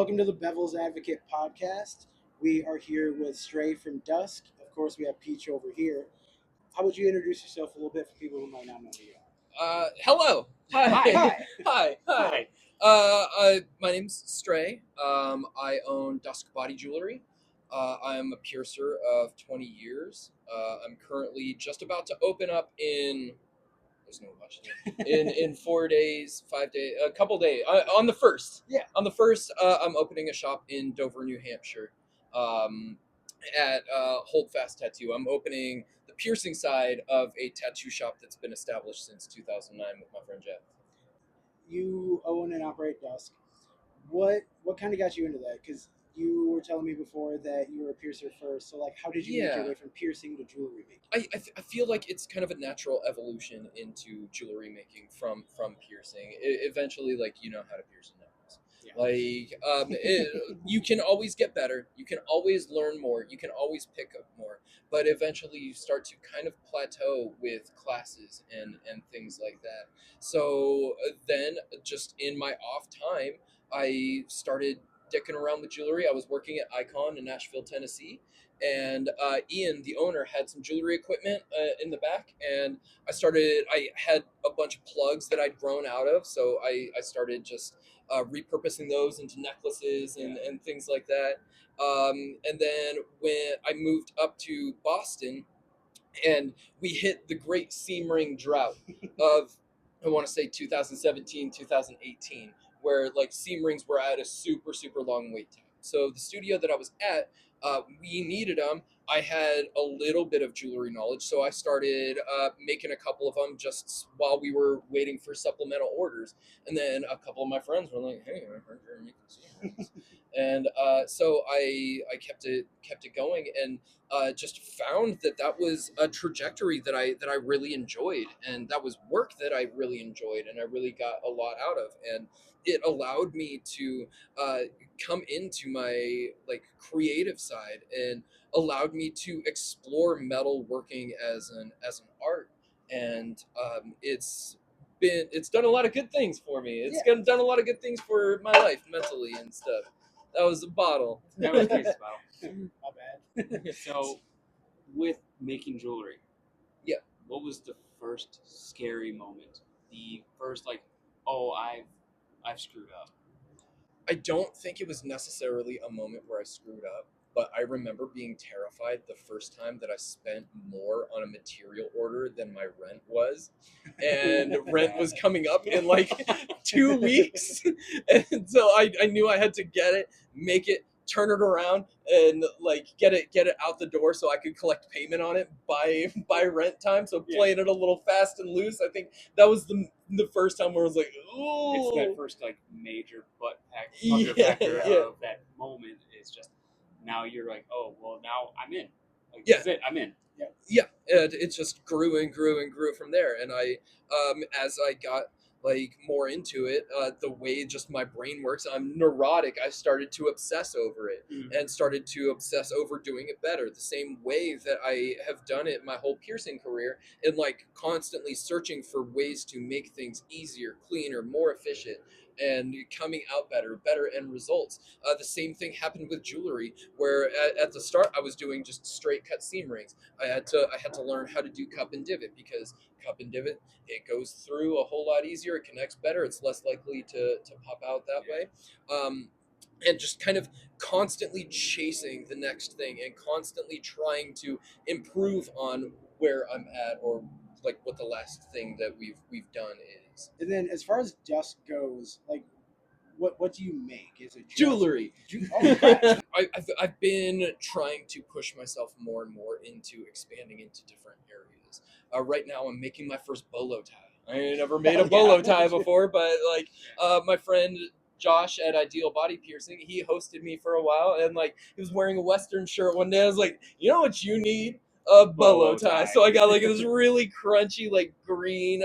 Welcome to the Bevel's Advocate podcast. We are here with Stray from Dusk. Of course, we have Peach over here. How would you introduce yourself a little bit for people who might not know who you Hello. are? Hi. Hi. My name's Stray. I own Dusk Body Jewelry. I'm a piercer of 20 years. I'm currently just about to open up in. There's no rush. In 4 days, 5 days, a couple days. On the first. Yeah. On the first, I'm opening a shop in Dover, New Hampshire. At Holdfast Tattoo. I'm opening the piercing side of a tattoo shop that's been established since 2009 with my friend Jeff. You own and operate Dusk. What kind of got you into that? Because you were telling me before that you were a piercer first. So, like, how did you make your way from piercing to jewelry making? I feel like it's kind of a natural evolution into jewelry making from piercing. Eventually, like, you know how to pierce a necklace. Yeah. You can always get better. You can always learn more. You can always pick up more. But eventually, you start to kind of plateau with classes and things like that. So then, just in my off time, I started dicking around with jewelry. I was working at Icon in Nashville, Tennessee, and Ian, the owner, had some jewelry equipment in the back, and I had a bunch of plugs that I'd grown out of, so I started just repurposing those into necklaces and things like that. And then when I moved up to Boston, and we hit the great seam ring drought of, I want to say 2017, 2018, where like seam rings were at a super, super long wait time. So the studio that I was at, we needed them. I had a little bit of jewelry knowledge, so I started making a couple of them just while we were waiting for supplemental orders. And then a couple of my friends were like, "Hey, I heard you're making seam rings," and so I kept it going, and just found that was a trajectory that I really enjoyed, and that was work that I really enjoyed, and I really got a lot out of, and it allowed me to come into my like creative side and allowed me to explore metal working as an art, and it's done a lot of good things for me. It's done a lot of good things for my life mentally and stuff. That was a bottle. That was Casey's bottle. My bad. So, with making jewelry, Yeah. what was the first scary moment? The first oh, I've screwed up. I don't think it was necessarily a moment where I screwed up, but I remember being terrified the first time that I spent more on a material order than my rent was. And rent was coming up in like 2 weeks. And so I knew I had to get it, make it, turn it around, and like get it out the door so I could collect payment on it by rent time. So playing it a little fast and loose. I think that was the first time where I was like, ooh. It's that first major factor of that moment is just, now you're like, oh well, now I'm in. That's it, I'm in. Yeah, and it just grew and grew and grew from there. And I, as I got like more into it, the way just my brain works, I'm neurotic. I started to obsess over it and started to obsess over doing it better, the same way that I have done it my whole piercing career, and like constantly searching for ways to make things easier, cleaner, more efficient, and coming out better end results. The same thing happened with jewelry, where at the start I was doing just straight cut seam rings. I had to learn how to do cup and divot, because cup and divot, it goes through a whole lot easier. It connects better. It's less likely to pop out that way. And just kind of constantly chasing the next thing and constantly trying to improve on where I'm at, or like what the last thing that we've done is. And then, as far as Dusk goes, like, what do you make? Is it jewelry? Oh, I've been trying to push myself more and more into expanding into different areas. Right now, I'm making my first bolo tie. I never made a bolo tie before, but like my friend Josh at Ideal Body Piercing, he hosted me for a while, and like he was wearing a Western shirt one day. I was like, you know what you need? A bolo tie. So I got like this really crunchy, like green.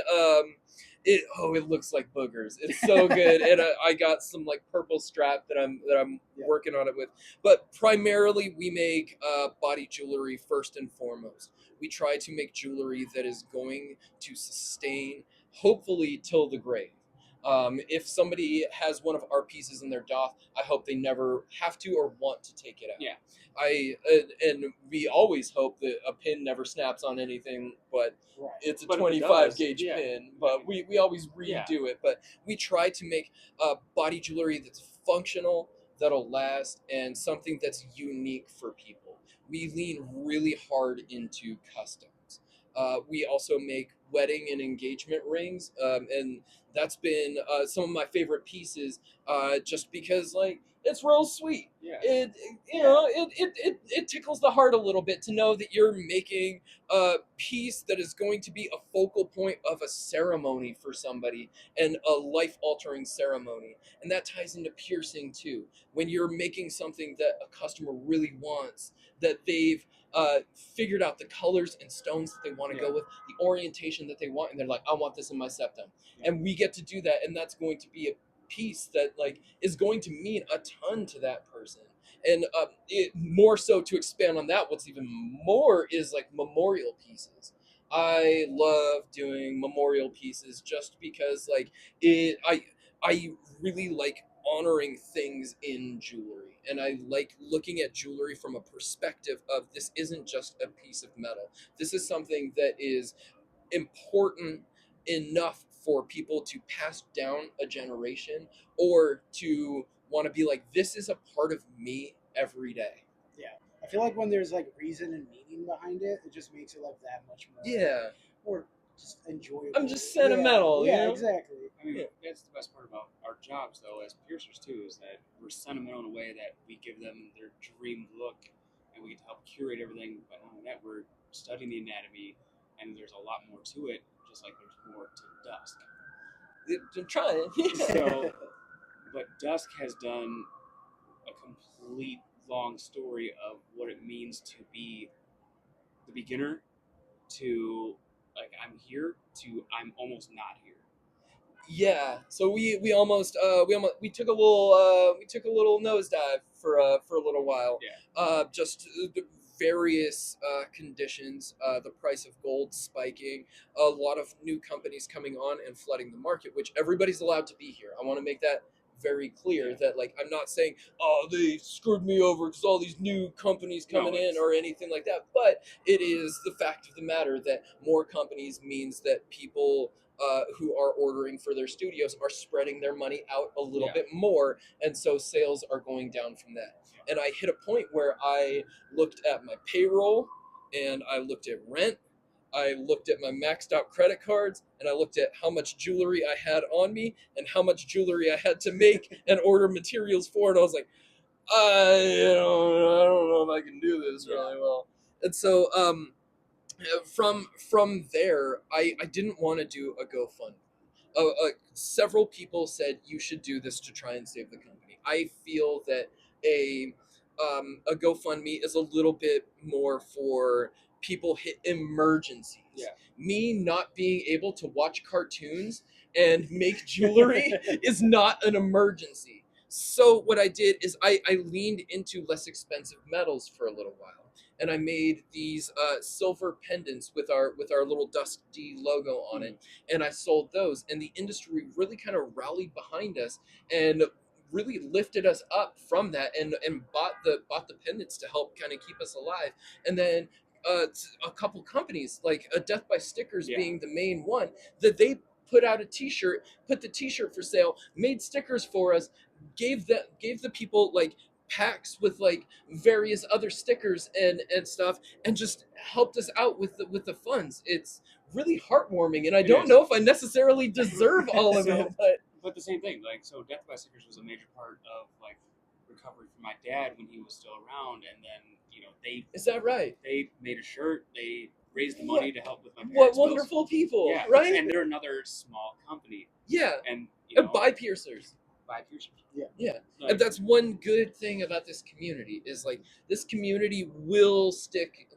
It looks like boogers. It's so good, and I got some like purple strap that I'm working on it with. But primarily, we make body jewelry first and foremost. We try to make jewelry that is going to sustain, hopefully, till the grave. If somebody has one of our pieces in their doff, I hope they never have to or want to take it out. Yeah. And we always hope that a pin never snaps on anything, but Right. it's a But if it 25 does, gauge yeah. pin. But we always redo Yeah. it. But we try to make body jewelry that's functional, that'll last, and something that's unique for people. We lean really hard into customs. We also make wedding and engagement rings, and that's been some of my favorite pieces, just because like it's real sweet. Yeah. It tickles the heart a little bit to know that you're making a piece that is going to be a focal point of a ceremony for somebody, and a life altering ceremony. And that ties into piercing too. When you're making something that a customer really wants, that they've figured out the colors and stones that they want to go with, the orientation that they want, and they're like, I want this in my septum. And we get to do that, and that's going to be a piece that like is going to mean a ton to that person. And more so, to expand on that, what's even more is like memorial pieces. I love doing memorial pieces just because like I really like honoring things in jewelry, and I like looking at jewelry from a perspective of this isn't just a piece of metal. This is something that is important enough for people to pass down a generation, or to want to be like, this is a part of me every day. Yeah, I feel like when there's like reason and meaning behind it, it just makes it like that much more. Yeah, More just enjoyable. I'm just sentimental, Yeah, you know? exactly. I mean, Yeah. that's the best part about our jobs, though, as piercers too, is that we're sentimental in a way that we give them their dream look, and we get to help curate everything. But not only that, we're studying the anatomy, and there's a lot more to it, just like there's more to Dusk. I'm trying. So, but Dusk has done a complete long story of what it means to be the beginner, to like I'm here, to I'm almost not here. Yeah, so we took a little nosedive for a little while. Yeah. Just the various conditions, the price of gold spiking, a lot of new companies coming on and flooding the market, which everybody's allowed to be here. I want to make that very clear, Yeah. that like I'm not saying, oh, they screwed me over because all these new companies coming No, in or anything like that, but it is the fact of the matter that more companies means that people who are ordering for their studios are spreading their money out a little bit more, and so sales are going down from that. And I hit a point where I looked at my payroll, and I looked at rent, I looked at my maxed out credit cards, and I looked at how much jewelry I had on me and how much jewelry I had to make and order materials for, and I was like, I don't know if I can do this really well. And so from there, I didn't want to do a GoFundMe. Several people said you should do this to try and save the company. I feel that a GoFundMe is a little bit more for people hit emergencies. Yeah. Me not being able to watch cartoons and make jewelry is not an emergency. So what I did is I leaned into less expensive metals for a little while, and I made these silver pendants with our little Dusk D logo on it, and I sold those. And the industry really kind of rallied behind us and really lifted us up from that, and bought the pendants to help kind of keep us alive. And then a couple companies like Death by Stickers being the main one, that they put out a T-shirt, put the T-shirt for sale, made stickers for us, gave the people like packs with like various other stickers and stuff, and just helped us out with the funds. It's really heartwarming, and I don't know if I necessarily deserve all of it, but the same thing, like, so Death by Stickers was a major part of like recovery for my dad when he was still around, and then they is that right? They made a shirt, they raised the money to help with my parents. What wonderful people, yeah, right? And they're another small company. Yeah, and buy piercers. Buy piercers. Yeah. Like, And that's one good thing about this community, is like this community will stick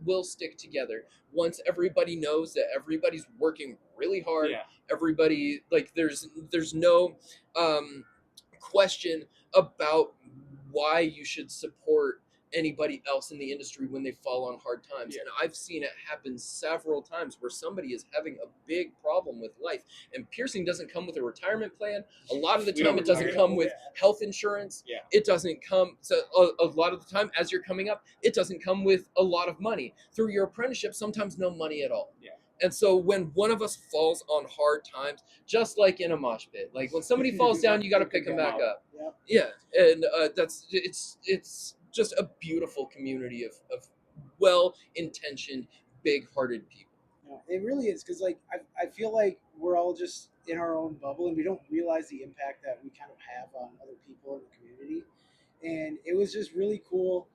together once everybody knows that everybody's working really hard. Yeah. Everybody, like, there's no question about why you should support anybody else in the industry when they fall on hard times. Yeah. And I've seen it happen several times where somebody is having a big problem with life, and piercing doesn't come with a retirement plan. A lot of the We time don't it doesn't retire. come with health insurance. Yeah. It doesn't come, so a lot of the time as you're coming up, it doesn't come with a lot of money. Through your apprenticeship, sometimes no money at all. Yeah. And so when one of us falls on hard times, just like in a mosh pit, like when somebody falls down, you got to pick them back up. Yep. Yeah, and it's just a beautiful community of well-intentioned, big-hearted people. No, it really is because like I feel like we're all just in our own bubble and we don't realize the impact that we kind of have on other people in the community. And it was just really cool.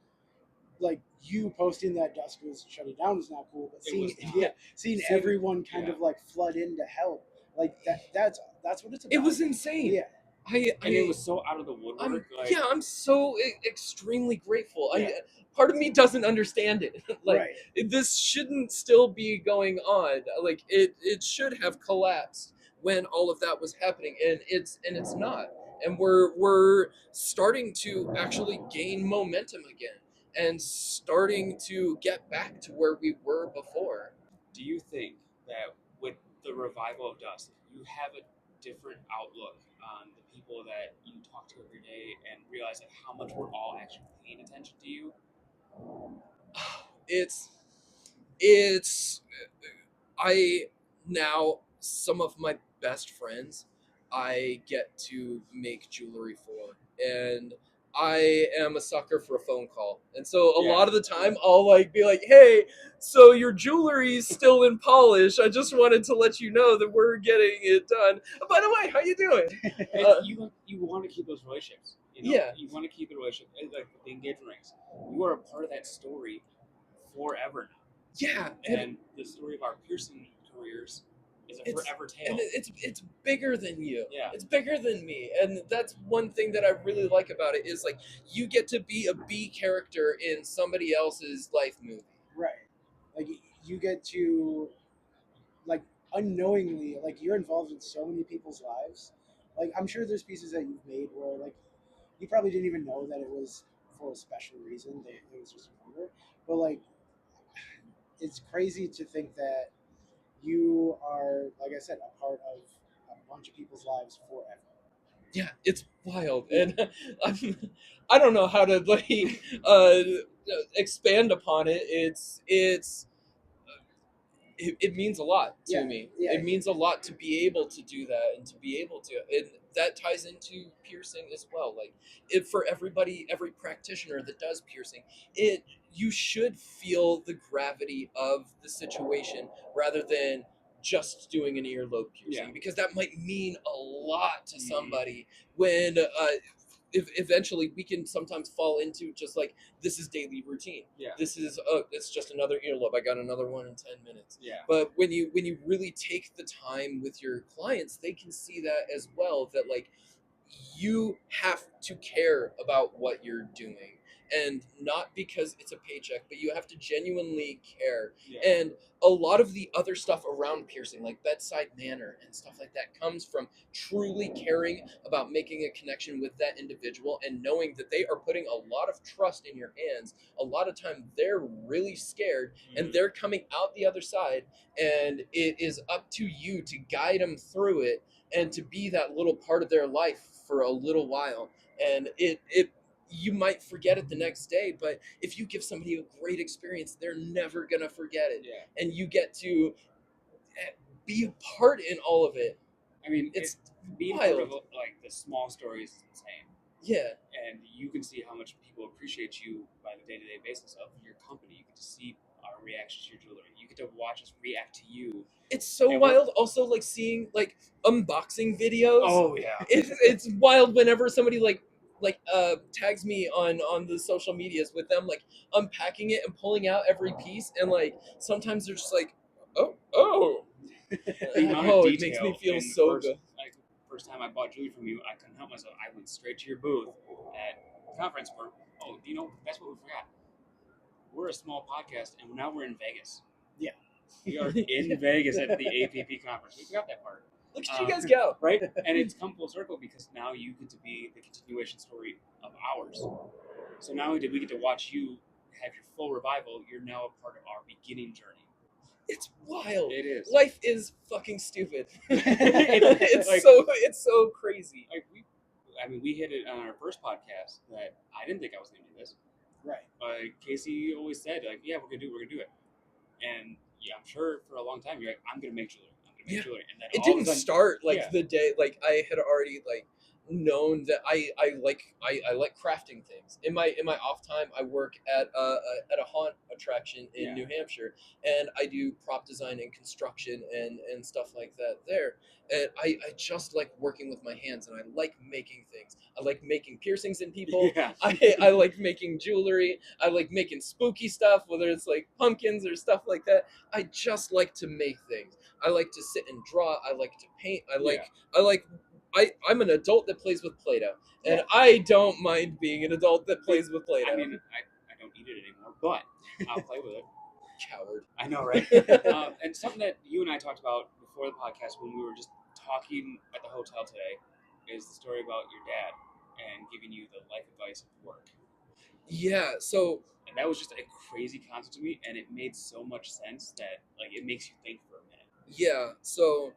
Like you posting that Dusk was shutting down was not cool, but It seeing was not. seeing Seeing- everyone kind yeah. of like flood in to help, like that's what it's about. It was insane. Yeah. And it was so out of the woodwork. I'm so extremely grateful. Yeah. Part of me doesn't understand it. Like Right. this shouldn't still be going on. Like it should have collapsed when all of that was happening, and it's not. And we're starting to actually gain momentum again, and starting to get back to where we were before. Do you think that with the revival of Dusk, you have a different outlook on the people that you talk to every day and realize that how much we're all actually paying attention to you? It's I now, some of my best friends I get to make jewelry for, and I am a sucker for a phone call. And so a Yeah. lot of the time I'll like be like, "Hey, so your jewelry's still in polish. I just wanted to let you know that we're getting it done. Oh, by the way, how you doing?" And you want to keep those relationships. Yeah. You want to keep the relationship, like the engagement rings. You are a part of that story forever now. Yeah, And the story of our piercing careers is a forever tale. and it's bigger than you. Yeah. It's bigger than me, and that's one thing that I really like about it is like you get to be a B character in somebody else's life movie. Right. Like you get to like unknowingly like you're involved in so many people's lives. Like I'm sure there's pieces that you've made where like you probably didn't even know that it was for a special reason. It was just a number. But like it's crazy to think that you are, like I said, a part of a bunch of people's lives forever. Yeah, it's wild, and I don't know how to like uh, expand upon it. It means a lot to Yeah, me. yeah. It means a lot to be able to do that and to be able to. And that ties into piercing as well. Like it for everybody, every practitioner that does piercing, it you should feel the gravity of the situation rather than just doing an earlobe piercing, Yeah. because that might mean a lot to somebody when if eventually we can sometimes fall into just like this is daily routine. Yeah. This is it's just another earlobe. I got another one in 10 minutes. Yeah. But when you really take the time with your clients, they can see that as well, that like you have to care about what you're doing, and not because it's a paycheck, but you have to genuinely care. Yeah. And a lot of the other stuff around piercing, like bedside manner and stuff like that, comes from truly caring about making a connection with that individual and knowing that they are putting a lot of trust in your hands. A lot of time they're really scared and they're coming out the other side, and it is up to you to guide them through it and to be that little part of their life for a little while. And it you might forget it the next day, but if you give somebody a great experience, they're never gonna forget it. Yeah. And you get to be a part in all of it. I mean, It's being wild. part of like the small stories is insane. Yeah. And you can see how much people appreciate you by the day-to-day basis of your company. You get to see our reactions to your jewelry. You get to watch us react to you. It's so And wild. Also, like seeing like unboxing videos. Oh yeah. It's wild whenever somebody like tags me on the social medias with them like unpacking it and pulling out every piece, and like sometimes they're just like, oh The amount of oh, it makes detail me feel in the so first, good. Like first time I bought jewelry from you, I couldn't help myself. I went straight to your booth at the conference where, oh, you know, that's what we forgot. We're a small podcast, and now we're in Vegas. Yeah. We are in Vegas at the APP conference. We forgot that part. Look at you guys go. Right? And it's come full circle because now you get to be the continuation story of ours. So not only did we get to watch you have your full revival, you're now a part of our beginning journey. It's wild. It is. Life is fucking stupid. It's like- it's so crazy. Like we hit it on our first podcast that I didn't think I was going to do this. Right. Casey always said, like, yeah, we're gonna do it. And yeah, I'm sure for a long time you're like, I'm gonna make jewelry. I'm gonna make Yeah. jewelry. And then It all of a didn't sudden, start like yeah. the day like I had already like known that I like crafting things. In my off time, I work at a haunt attraction in Yeah. New Hampshire, and I do prop design and construction and stuff like that there. And I just like working with my hands, and I like making things. I like making piercings in people. Yeah. I like making jewelry. I like making spooky stuff, whether it's like pumpkins or stuff like that. I just like to make things. I like to sit and draw. I like to paint. I'm an adult that plays with Play-Doh, and Yeah. I don't mind being an adult that plays with Play-Doh. I mean, I don't eat it anymore, but I'll play with it. Coward. I know, right? And something that you and I talked about before the podcast when we were just talking at the hotel today is the story about your dad and giving you the life advice of work. Yeah. So And that was just a crazy concept to me, and it made so much sense that like it makes you think for a minute. yeah. So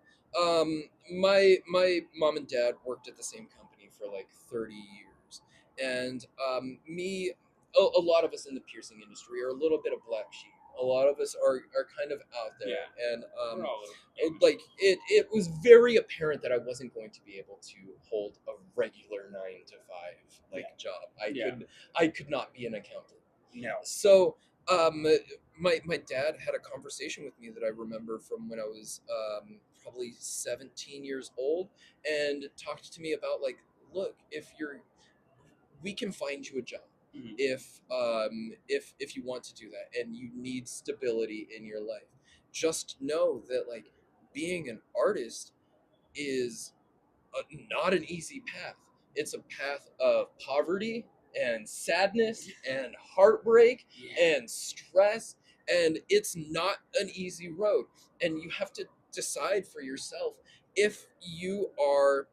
my mom and dad worked at the same company for like 30 years, and a lot of us in the piercing industry are a little bit of black sheep. A lot of us are kind of out there, Yeah. and We're all famous. like it was very apparent that I wasn't going to be able to hold a regular 9 to 5 job. I could not be an accountant. No. So my dad had a conversation with me that I remember from when I was probably 17 years old, and talked to me about like, look, we can find you a job Mhm. if you want to do that and you need stability in your life. Just know that like being an artist is not an easy path. It's a path of poverty and sadness and heartbreak Yeah. and stress, and it's not an easy road. And you have to decide for yourself if you are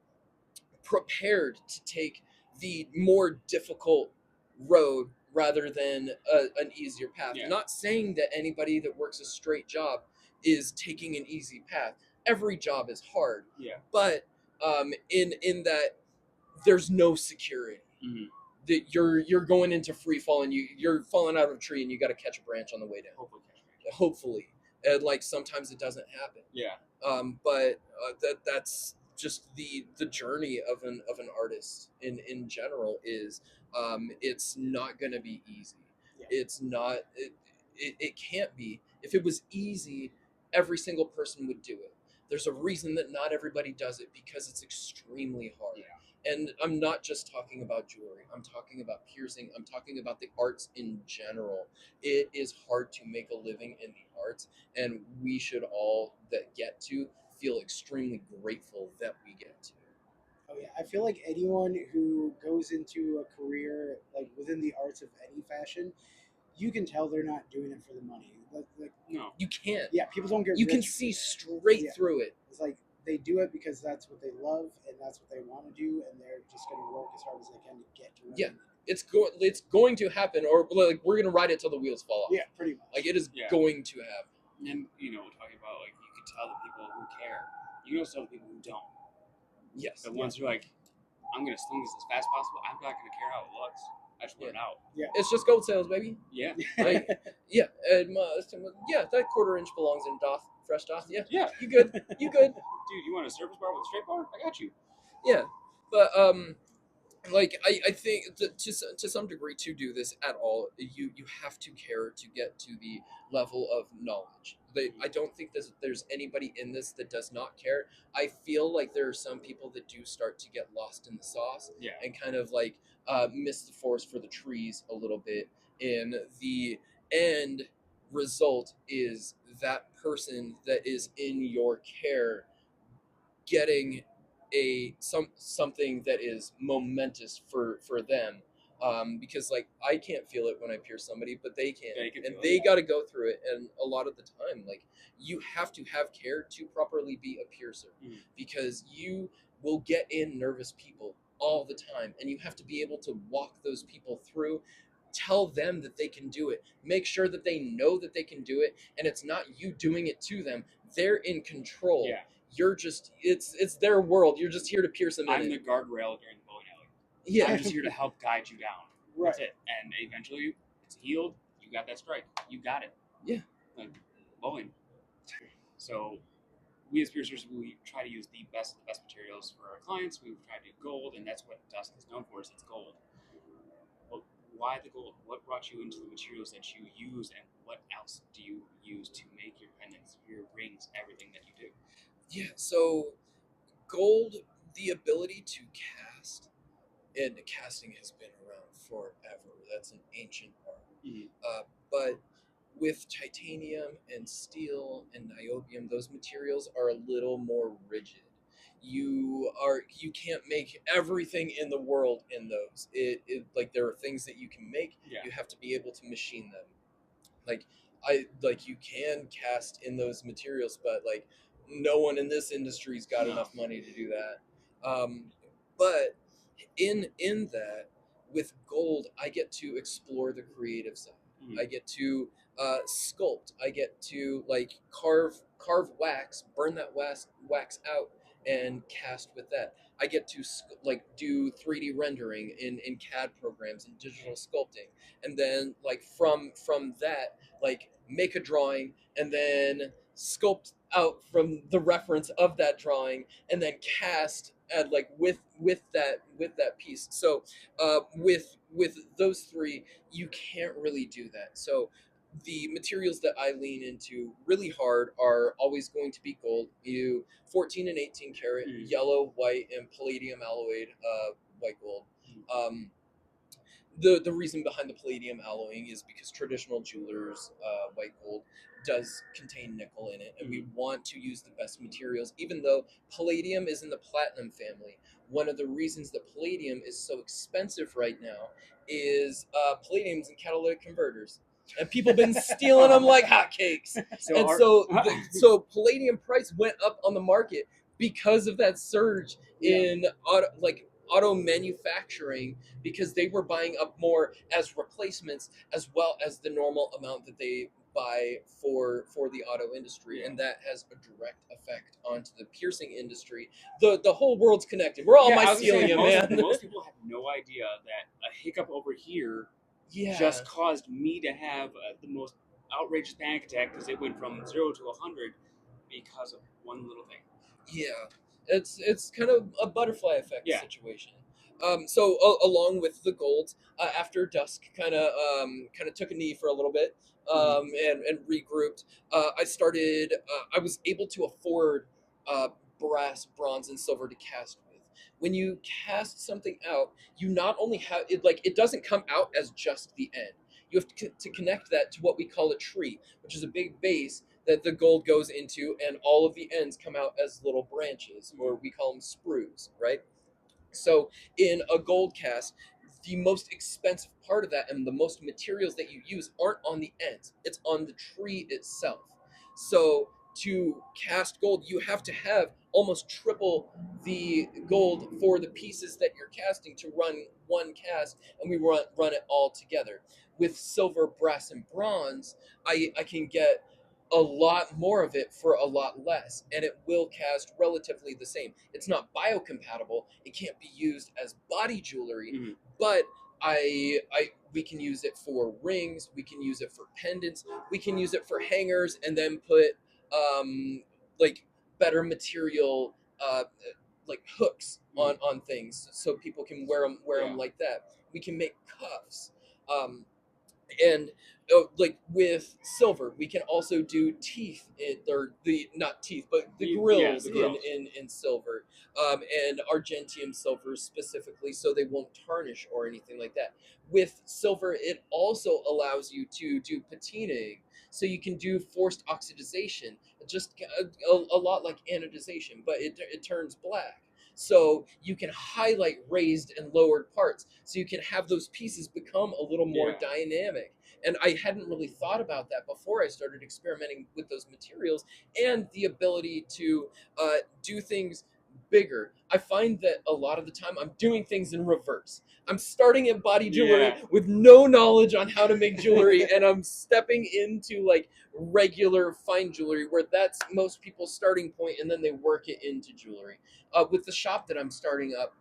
prepared to take the more difficult road rather than an easier path. Yeah. Not saying that anybody that works a straight job is taking an easy path. Every job is hard, Yeah. but in that there's no security. Mhm. That you're going into free fall and you're falling out of a tree and you got to catch a branch on the way down. Hopefully, and like sometimes it doesn't happen. Yeah. But that's just the journey of an artist in general is it's not gonna be easy. Yeah. It's not it can't be. If it was easy, every single person would do it. There's a reason that not everybody does it because it's extremely hard. Yeah. And I'm not just talking about jewelry. I'm talking about piercing. I'm talking about the arts in general. It is hard to make a living in the arts, and we should all that get to feel extremely grateful that we get to. Oh yeah, I feel like anyone who goes into a career like within the arts of any fashion, you can tell they're not doing it for the money. Like No. You can't. yeah, people don't get You can rich. see straight Yeah. through it. It's like they do it because that's what they love and that's what they want to do, and they're just going to work as hard as they can to get to where Yeah. they need It's going to happen, or like we're gonna ride it till the wheels fall off. to. Yeah, pretty much. Like it is Yeah. going to happen. And talking about like you can tell the people who care. You also the people who don't. Yes. The ones who are like, I'm gonna sling this as fast as possible. I'm not gonna care how it looks. I just want it out. It's just gold sales, baby. Yeah. Like, yeah, and yeah, that quarter-inch belongs in doth, fresh doth. Yeah, Yeah. you good? You good? Dude, you want a surface bar with a straight bar? I got you. Yeah, but like I think that to some degree to do this at all, you have to care to get to the level of knowledge. I don't think there's anybody in this that does not care. I feel like there are some people that do start to get lost in the sauce Yeah. and kind of like miss the forest for the trees a little bit. And the end result is that person that is in your care getting something that is momentous for them, because like I can't feel it when I pierce somebody, but they can, They can and feel they it. got to go through it. And a lot of the time, like you have to have care to properly be a piercer, Mhm. because you will get in nervous people all the time, and you have to be able to walk those people through, tell them that they can do it, make sure that they know that they can do it, and it's not you doing it to them. They're in control. Yeah. You're just, it's their world. You're just here to pierce them in I'm it. the guardrail during the bowling alley. Yeah. I'm just here to help guide you down. Right. That's it. And eventually, it's healed. You got that strike. You got it. Yeah. Like bowling. So we as piercers, we try to use the best materials for our clients. We try to do gold, and that's what Dusk is known for. Is it's gold. But why the gold? What brought you into the materials that you use, and what else do you use to make your pendants, your rings, everything that you do? Yeah. So gold, the ability to cast, and casting has been around forever. That's an ancient art. Mhm. But with titanium and steel and niobium, those materials are a little more rigid. You can't make everything in the world in those. It like there are things that you can make. Yeah. You have to be able to machine them. Like like you can cast in those materials, but like no one in this industry's got No. enough money to do that. But in that, with gold, I get to explore the creative side. Mhm. I get to sculpt. I get to like carve wax, burn that wax out, and cast with that. I get to like do 3D rendering in CAD programs and digital sculpting, and then like from that, like make a drawing and then sculpt out from the reference of that drawing, and then cast at like with that piece. So with those three, you can't really do that. So the materials that I lean into really hard are always going to be gold. You 14 and 18 karat, yellow, white, and palladium alloyed white gold. The reason behind the palladium alloying is because traditional jewelers white gold does contain nickel in it, and we want to use the best materials. Even though palladium is in the platinum family, one of the reasons that palladium is so expensive right now is palladium's in catalytic converters, and people been stealing them like hotcakes. And so palladium price went up on the market because of that surge in auto manufacturing, because they were buying up more as replacements as well as the normal amount that they buy for the auto industry, and that has a direct effect onto the piercing industry. The whole world's connected. We're all mycelium, man. Most people have no idea that a hiccup over here just caused me to have the most outrageous panic attack because it went from 0 to 100 because of one little thing. Yeah, it's kind of a butterfly effect situation. So along with the golds, after Dusk kind of took a knee for a little bit, and regrouped, I started. I was able to afford brass, bronze, and silver to cast with. When you cast something out, you not only have it, like it doesn't come out as just the end. You have to connect that to what we call a tree, which is a big base that the gold goes into, and all of the ends come out as little branches, or we call them sprues, right? So in a gold cast, the most expensive part of that and the most materials that you use aren't on the ends, it's on the tree itself. So to cast gold, you have to have almost triple the gold for the pieces that you're casting to run one cast, and we run it all together. With silver, brass, and bronze, I can get a lot more of it for a lot less, and it will cast relatively the same. It's not biocompatible, it can't be used as body jewelry, but I we can use it for rings, we can use it for pendants, we can use it for hangers, and then put like better material like hooks on things so people can wear them like that. We can make cuffs. And like with silver, we can also do teeth or the not teeth, but the grills, in silver, and argentium silver specifically, so they won't tarnish or anything like that. With silver, it also allows you to do patinaing, so you can do forced oxidization, just a lot like anodization, but it turns black. So you can highlight raised and lowered parts, so you can have those pieces become a little more dynamic. And I hadn't really thought about that before I started experimenting with those materials, and the ability to do things bigger, I find that a lot of the time I'm doing things in reverse. I'm starting at body jewelry Yeah. with no knowledge on how to make jewelry, and I'm stepping into like regular fine jewelry, where that's most people's starting point, and then they work it into jewelry. With the shop that I'm starting up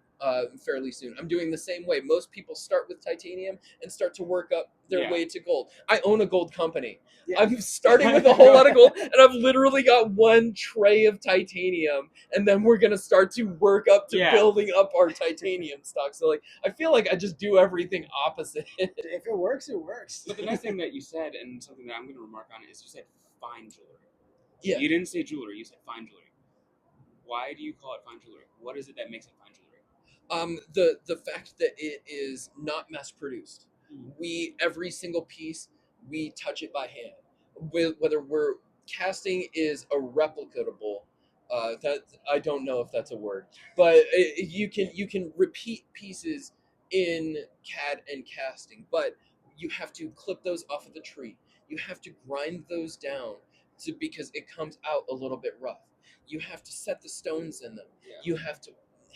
fairly soon, I'm doing the same way. Most people start with titanium and start to work up their Yeah. way to gold. I own a gold company. Yeah. I'm starting with a whole lot of gold, and I've literally got one tray of titanium, and then we're gonna start to work up to Yeah. building up our titanium stock. So like, I feel like I just do everything opposite. If it works, it works. But the nice thing that you said, and something that I'm going to remark on, is you said fine jewelry. Yeah. You didn't say jewelry. You said fine jewelry. Why do you call it fine jewelry? What is it that makes it fine jewelry? The fact that it is not mass produced. Mhm. We every single piece we touch it by hand. Whether we're casting is a replicable. That I don't know if that's a word, but you can repeat pieces in CAD and casting, but you have to clip those off of the tree. You have to grind those down to because it comes out a little bit rough. You have to set the stones in them. Yeah. You have to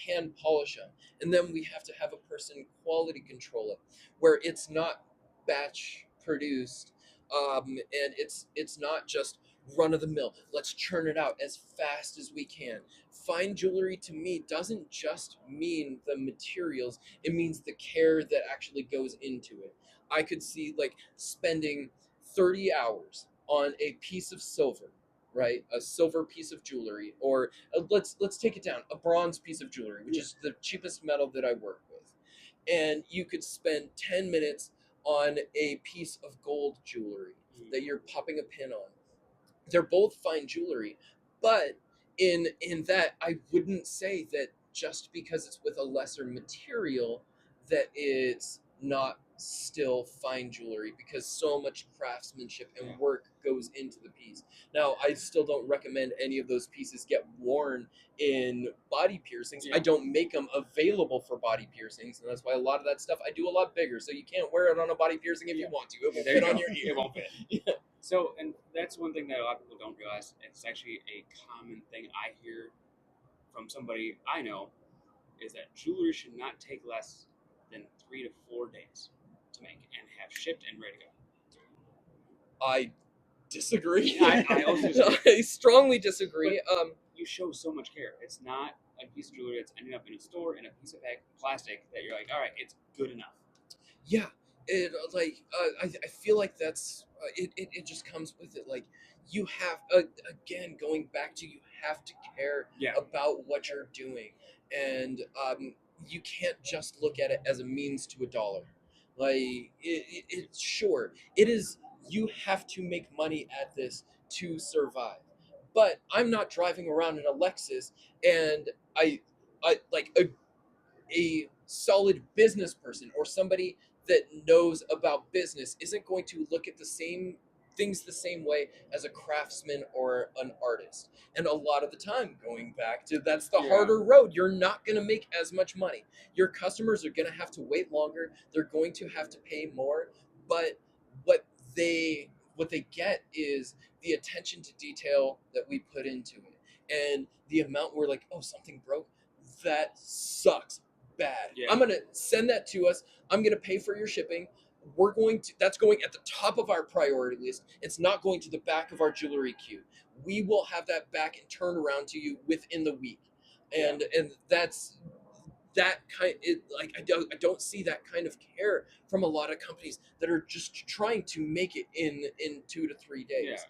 hand polish them, and then we have to have a person quality control it, where it's not batch produced, and it's not just run of the mill. Let's churn it out as fast as we can. Fine jewelry to me doesn't just mean the materials; it means the care that actually goes into it. I could see like spending 30 hours on a piece of silver, right? A silver piece of jewelry, or let's take it down, a bronze piece of jewelry, which is the cheapest metal that I work with, and you could spend 10 minutes on a piece of gold jewelry that you're popping a pin on. They're both fine jewelry, but in that I wouldn't say that just because it's with a lesser material that it's not still fine jewelry, because so much craftsmanship and work goes into the piece. Now, I still don't recommend any of those pieces get worn in body piercings. I Yeah. don't make them available for body piercings, and that's why a lot of that stuff I do a lot bigger, so you can't wear it on a body piercing if you want to. It won't There fit you on go. your ear. It won't fit. Yeah. So, and that's one thing that a lot of people don't realize. It's actually a common thing I hear from somebody I know, is that jewelry should not take less than 3 to 4 days to make and have shipped and ready to go. I disagree. I also disagree. I strongly disagree. You show so much care. It's not a piece of jewelry that's ending up in a store in a piece of plastic that you're like, all right, it's good enough. Yeah, it like I feel like that's it just comes with it. Like you have again going back to, you have to care Yeah. about what you're doing, and you can't just look at it as a means to a dollar. Like it's sure it is. You have to make money at this to survive. But I'm not driving around in a Lexus, and I like a solid business person or somebody that knows about business isn't going to look at the same things the same way as a craftsman or an artist. And a lot of the time, going back to, that's the Yeah. harder road. You're not going to make as much money. Your customers are going to have to wait longer. They're going to have to pay more. But what they get is the attention to detail that we put into it, and the amount we're like, oh, something broke, that sucks bad. Yeah. I'm gonna send that to us. I'm gonna pay for your shipping. That's going at the top of our priority list. It's not going to the back of our jewelry queue. We will have that back and turn around to you within the week. And that's that kind it, like I don't see that kind of care from a lot of companies that are just trying to make it in 2 to 3 days.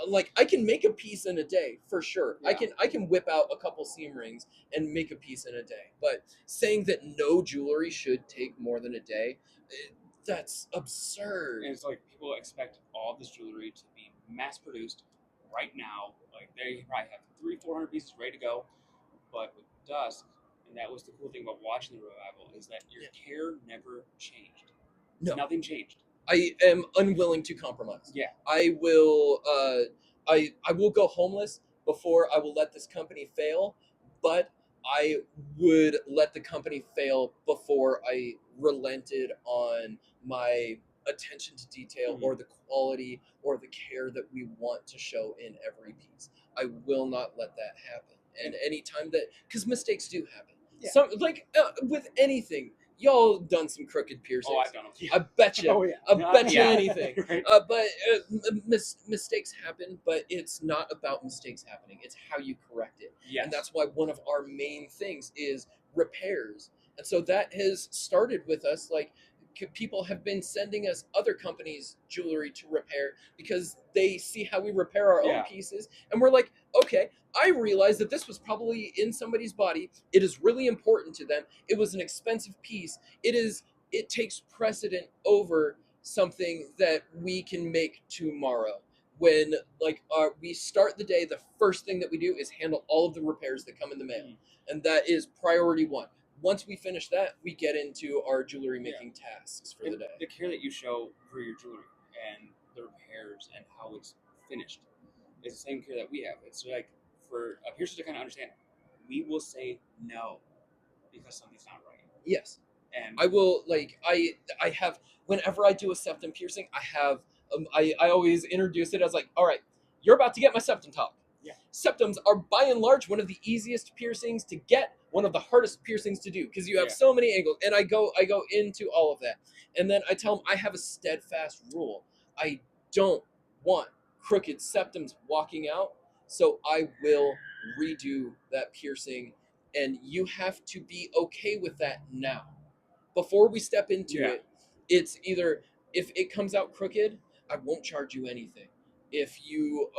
Like I can make a piece in a day for sure. Yeah. I can whip out a couple seam rings and make a piece in a day. But saying that no jewelry should take more than a day, that's absurd. And it's like people expect all this jewelry to be mass produced right now. Like they probably have 300-400 pieces ready to go. But with Dusk, and that was the cool thing about watching the revival, is that your care never changed. No. Nothing changed. I am unwilling to compromise. Yeah. I will I will go homeless before I will let this company fail, but I would let the company fail before I relented on my attention to detail Mhm. or the quality or the care that we want to show in every piece. I will not let that happen. And anytime that, because mistakes do happen. Yeah. Some like with anything, y'all done some crooked piercings. Oh, I've done them. Yeah. I bet you. Oh yeah. I bet you Yeah. anything. Right? But mistakes happen, but it's not about mistakes happening. It's how you correct it. Yes. And that's why one of our main things is repairs. And so that has started with us. Like, people have been sending us other companies' jewelry to repair because they see how we repair our own Yeah. pieces. And we're like, okay, I realized that this was probably in somebody's body. It is really important to them. It was an expensive piece. It takes precedent over something that we can make tomorrow. When like we start the day, the first thing that we do is handle all of the repairs that come in the mail, and that is priority one. Once we finish that, we get into our jewelry making tasks for the And day. the care that you show for your jewelry and the repairs and how it's finished is the same care that we have. It's like for a piercer to kind of understand, we will say no because something's not right. Yes, And I will. Like I have, whenever I do a septum piercing, I always introduce it as like, all right, you're about to get my septum top. Yeah. Septums are by and large one of the easiest piercings to get, one of the hardest piercings to do because you have Yeah. so many angles. And I go into all of that, and then I tell them I have a steadfast rule. I don't want crooked septums walking out, so I will redo that piercing, and you have to be okay with that now. Before we step into Yeah. it, it's either, if it comes out crooked, I won't charge you anything. If you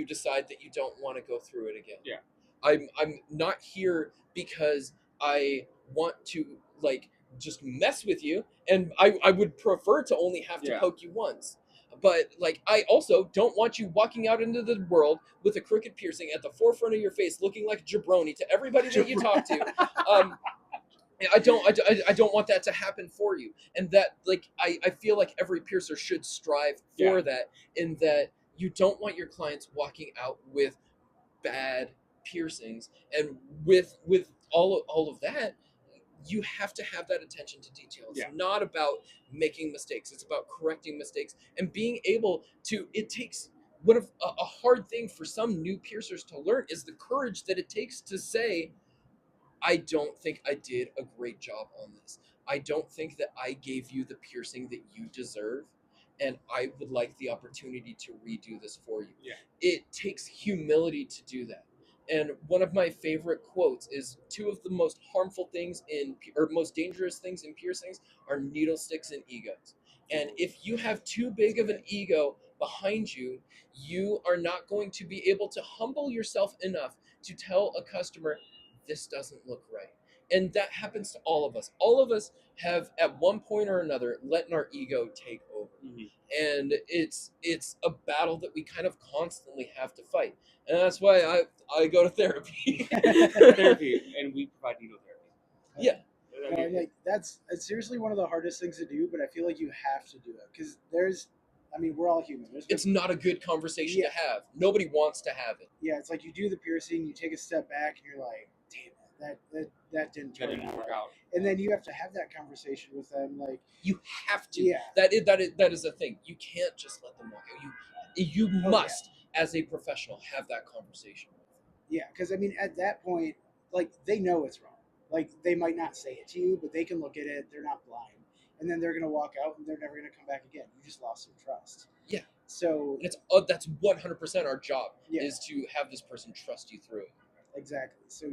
decide that you don't want to go through it again, Yeah. I'm not here because I want to like just mess with you, and I would prefer to only have to Yeah. poke you once. But like, I also don't want you walking out into the world with a crooked piercing at the forefront of your face, looking like a jabroni to everybody that you talk to. Um, I don't want that to happen for you. And that, like, I feel like every piercer should strive for Yeah. that, in that you don't want your clients walking out with bad piercings. And with all of that, you have to have that attention to detail. It's Yeah. not about making mistakes, it's about correcting mistakes and being able to, it takes, one of a hard thing for some new piercers to learn is the courage that it takes to say, I don't think I did a great job on this. I don't think that I gave you the piercing that you deserve, and I would like the opportunity to redo this for you. Yeah. It takes humility to do that. And one of my favorite quotes is, two of the most harmful things or most dangerous things in piercings are needle sticks and egos. And if you have too big of an ego behind you, you are not going to be able to humble yourself enough to tell a customer, this doesn't look right. And that happens to all of us. All of us have at one point or another letting our ego take over. Mhm. And it's a battle that we kind of constantly have to fight. And that's why I go to therapy. Therapy, and we provide needle therapy. Yeah. I No, mean, and like it's seriously one of the hardest things to do, but I feel like you have to do it because I mean, we're all human. It's not a good conversation to have. Nobody wants to have it. Yeah, it's like you do the piercing, you take a step back, and you're like, damn it, that didn't that turn didn't out. work out. And then you have to have that conversation with them, like, You have to. yeah, That is a thing. You can't just let them walk out. You Oh, must, as a professional, have that conversation. yeah, because I mean, at that point, like they know it's wrong. Like they might not say it to you, but they can look at it. They're not blind, and then they're gonna walk out, and they're never gonna come back again. You just lost some trust. Yeah. So And that's 100% our job, yeah, is to have this person trust you through it. exactly. So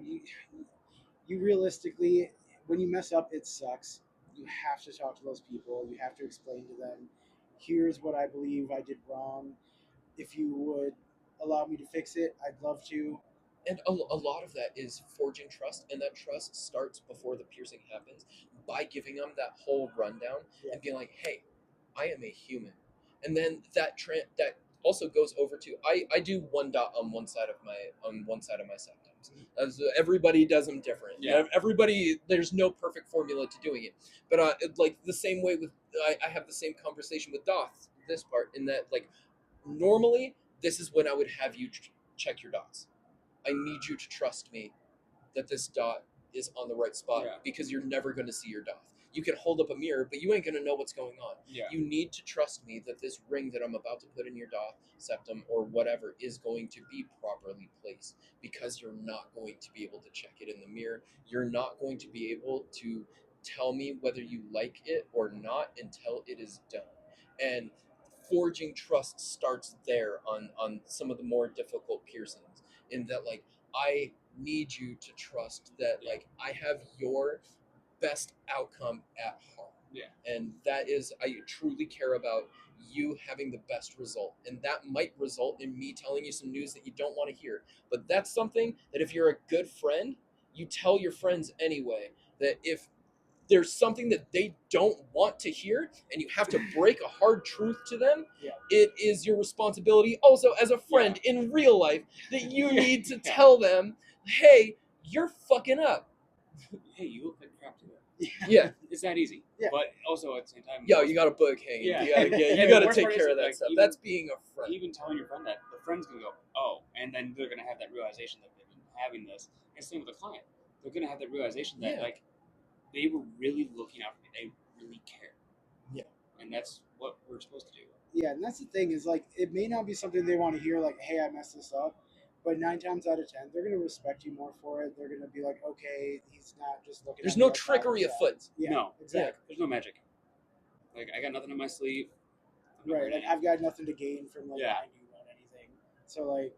you realistically, when you mess up, it sucks. You have to talk to those people. You have to explain to them, here's what I believe I did wrong. If you would allow me to fix it, I'd love to. And a lot of that is forging trust, and that trust starts before the piercing happens by giving them that whole rundown Yeah. and being like, "Hey, I am a human," and then that also goes over to, I do one dot on one side of my septums. As everybody does them different. Yeah. Everybody, there's no perfect formula to doing it, but like the same way with, I have the same conversation with dots. This part, in that, like, normally this is when I would have you check your dots. I need you to trust me that this dot is on the right spot, Yeah. because you're never going to see your dot. You can hold up a mirror, but you ain't gonna know what's going on. Yeah. You need to trust me that this ring that I'm about to put in your septum or whatever is going to be properly placed, because you're not going to be able to check it in the mirror. You're not going to be able to tell me whether you like it or not until it is done. And forging trust starts there on some of the more difficult piercings, in that like I need you to trust that like I have your best outcome at heart. Yeah. And that is, I truly care about you having the best result. And that might result in me telling you some news that you don't want to hear. But that's something that if you're a good friend, you tell your friends anyway. That if there's something that they don't want to hear and you have to break a hard truth to them, Yeah. it is your responsibility also as a friend in real life that you need to tell them, hey, you're fucking up. Hey, you look like crap today. Yeah. It's that easy. Yeah. But also at the same time, Yo, you got a book hanging. Yeah. You gotta And you the gotta worst take part care is, of that like, stuff. even- That's being a friend. even telling your friend that, the friend's gonna go, oh, and then they're gonna have that realization that they've been having this. And same with the client. They're gonna have that realization that Yeah. like they were really looking out for me. They really care. Yeah. And that's what we're supposed to do. Yeah, and that's the thing is like it may not be something they want to hear, like, "Hey, I messed this up," but 9 times out of 10, they're gonna respect you more for it. They're gonna be like, "Okay, he's not just looking." There's at no me like trickery common afoot. sense." Yeah, No. exactly. There's no magic. Like I got nothing on my sleeve. I'm not Right, hurting like I've got nothing to gain from like Yeah. lying to you about anything. So like,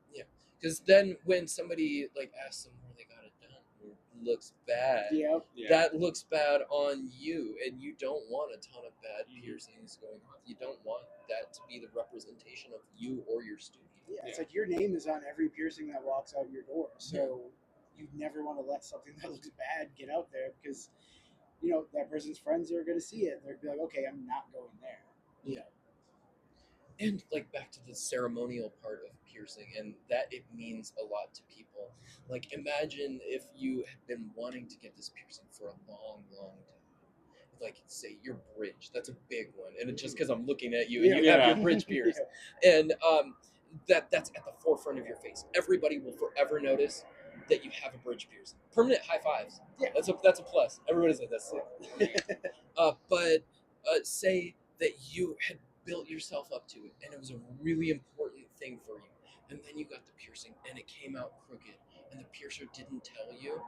Because then when somebody like asks them where they got it done, it looks bad. yeah, Yeah. That looks bad on you, and you don't want a ton of bad Mhm. piercings going on. You don't want that to be the representation of you or your student. yeah, it's Yeah. like your name is on every piercing that walks out your door. So you never want to let something that looks bad get out there because you know that person's friends are going to see it. They're gonna be like, "Okay, I'm not going there." Yeah. And like back to the ceremonial part of piercing, and that it means a lot to people. Like imagine if you had been wanting to get this piercing for a long, long time. Like say your bridge, that's a big one, and it's just because I'm looking at you and you have Yeah. your bridge pierced, and that's at the forefront of your face. Everybody will forever notice that you have a bridge piercing. Permanent high fives. Yeah. That's a plus. Everybody's like that's sick. But say that you had built yourself up to it and it was a really important thing for you, and then you got the piercing and it came out crooked and the piercer didn't tell you,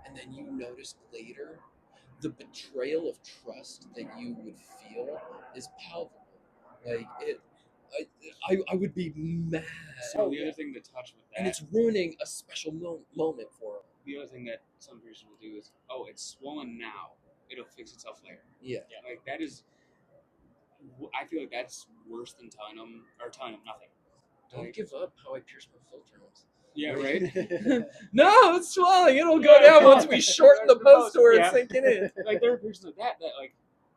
and then you noticed later, the betrayal of trust that you would feel is palpable. Like it, I would be mad. So Oh, the yeah. other thing to touch with that, And it's ruining a special moment for them. the other thing that some piercers will do is, oh, it's swollen now. It'll fix itself later. Yeah. Like that is, I feel like that's worse than telling them nothing. Don't Like, give up how I pierce my filtrums. yeah, right. No, it's swelling. It'll go Yeah, down come once on. we shorten the The post post, where yeah. it's sinking in. Like there are piercers like that like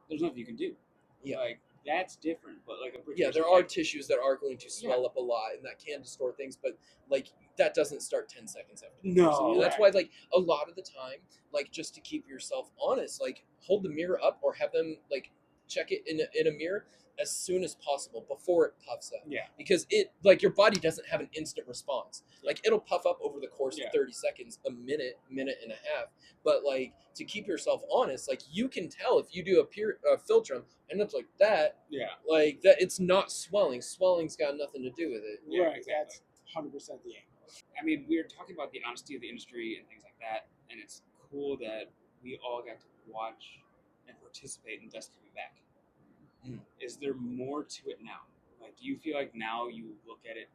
there's nothing you can do. Yeah. Like that's different. But like a bridge Yeah, piercing, there are like, tissues that are going to swell up a lot, and that can distort things. But like that doesn't start 10 seconds after the No, piercing. That's right. why, like a lot of the time, like just to keep yourself honest, like hold the mirror up or have them like check it in a mirror as soon as possible before it puffs up. Yeah. Because it like your body doesn't have an instant response. Like it'll puff up over the course Yeah. of 30 seconds, a minute and a half. But like to keep yourself honest, like you can tell if you do a filtrum and it's like that, Yeah. like that it's not swelling. Swelling's got nothing to do with it. Yeah, right, exactly. that's 100% the angle. I mean, we were talking about the honesty of the industry and things like that, and it's cool that we all got to watch and participate in Dusk coming back. Mm. Is there more to it now? Like, do you feel like now you look at it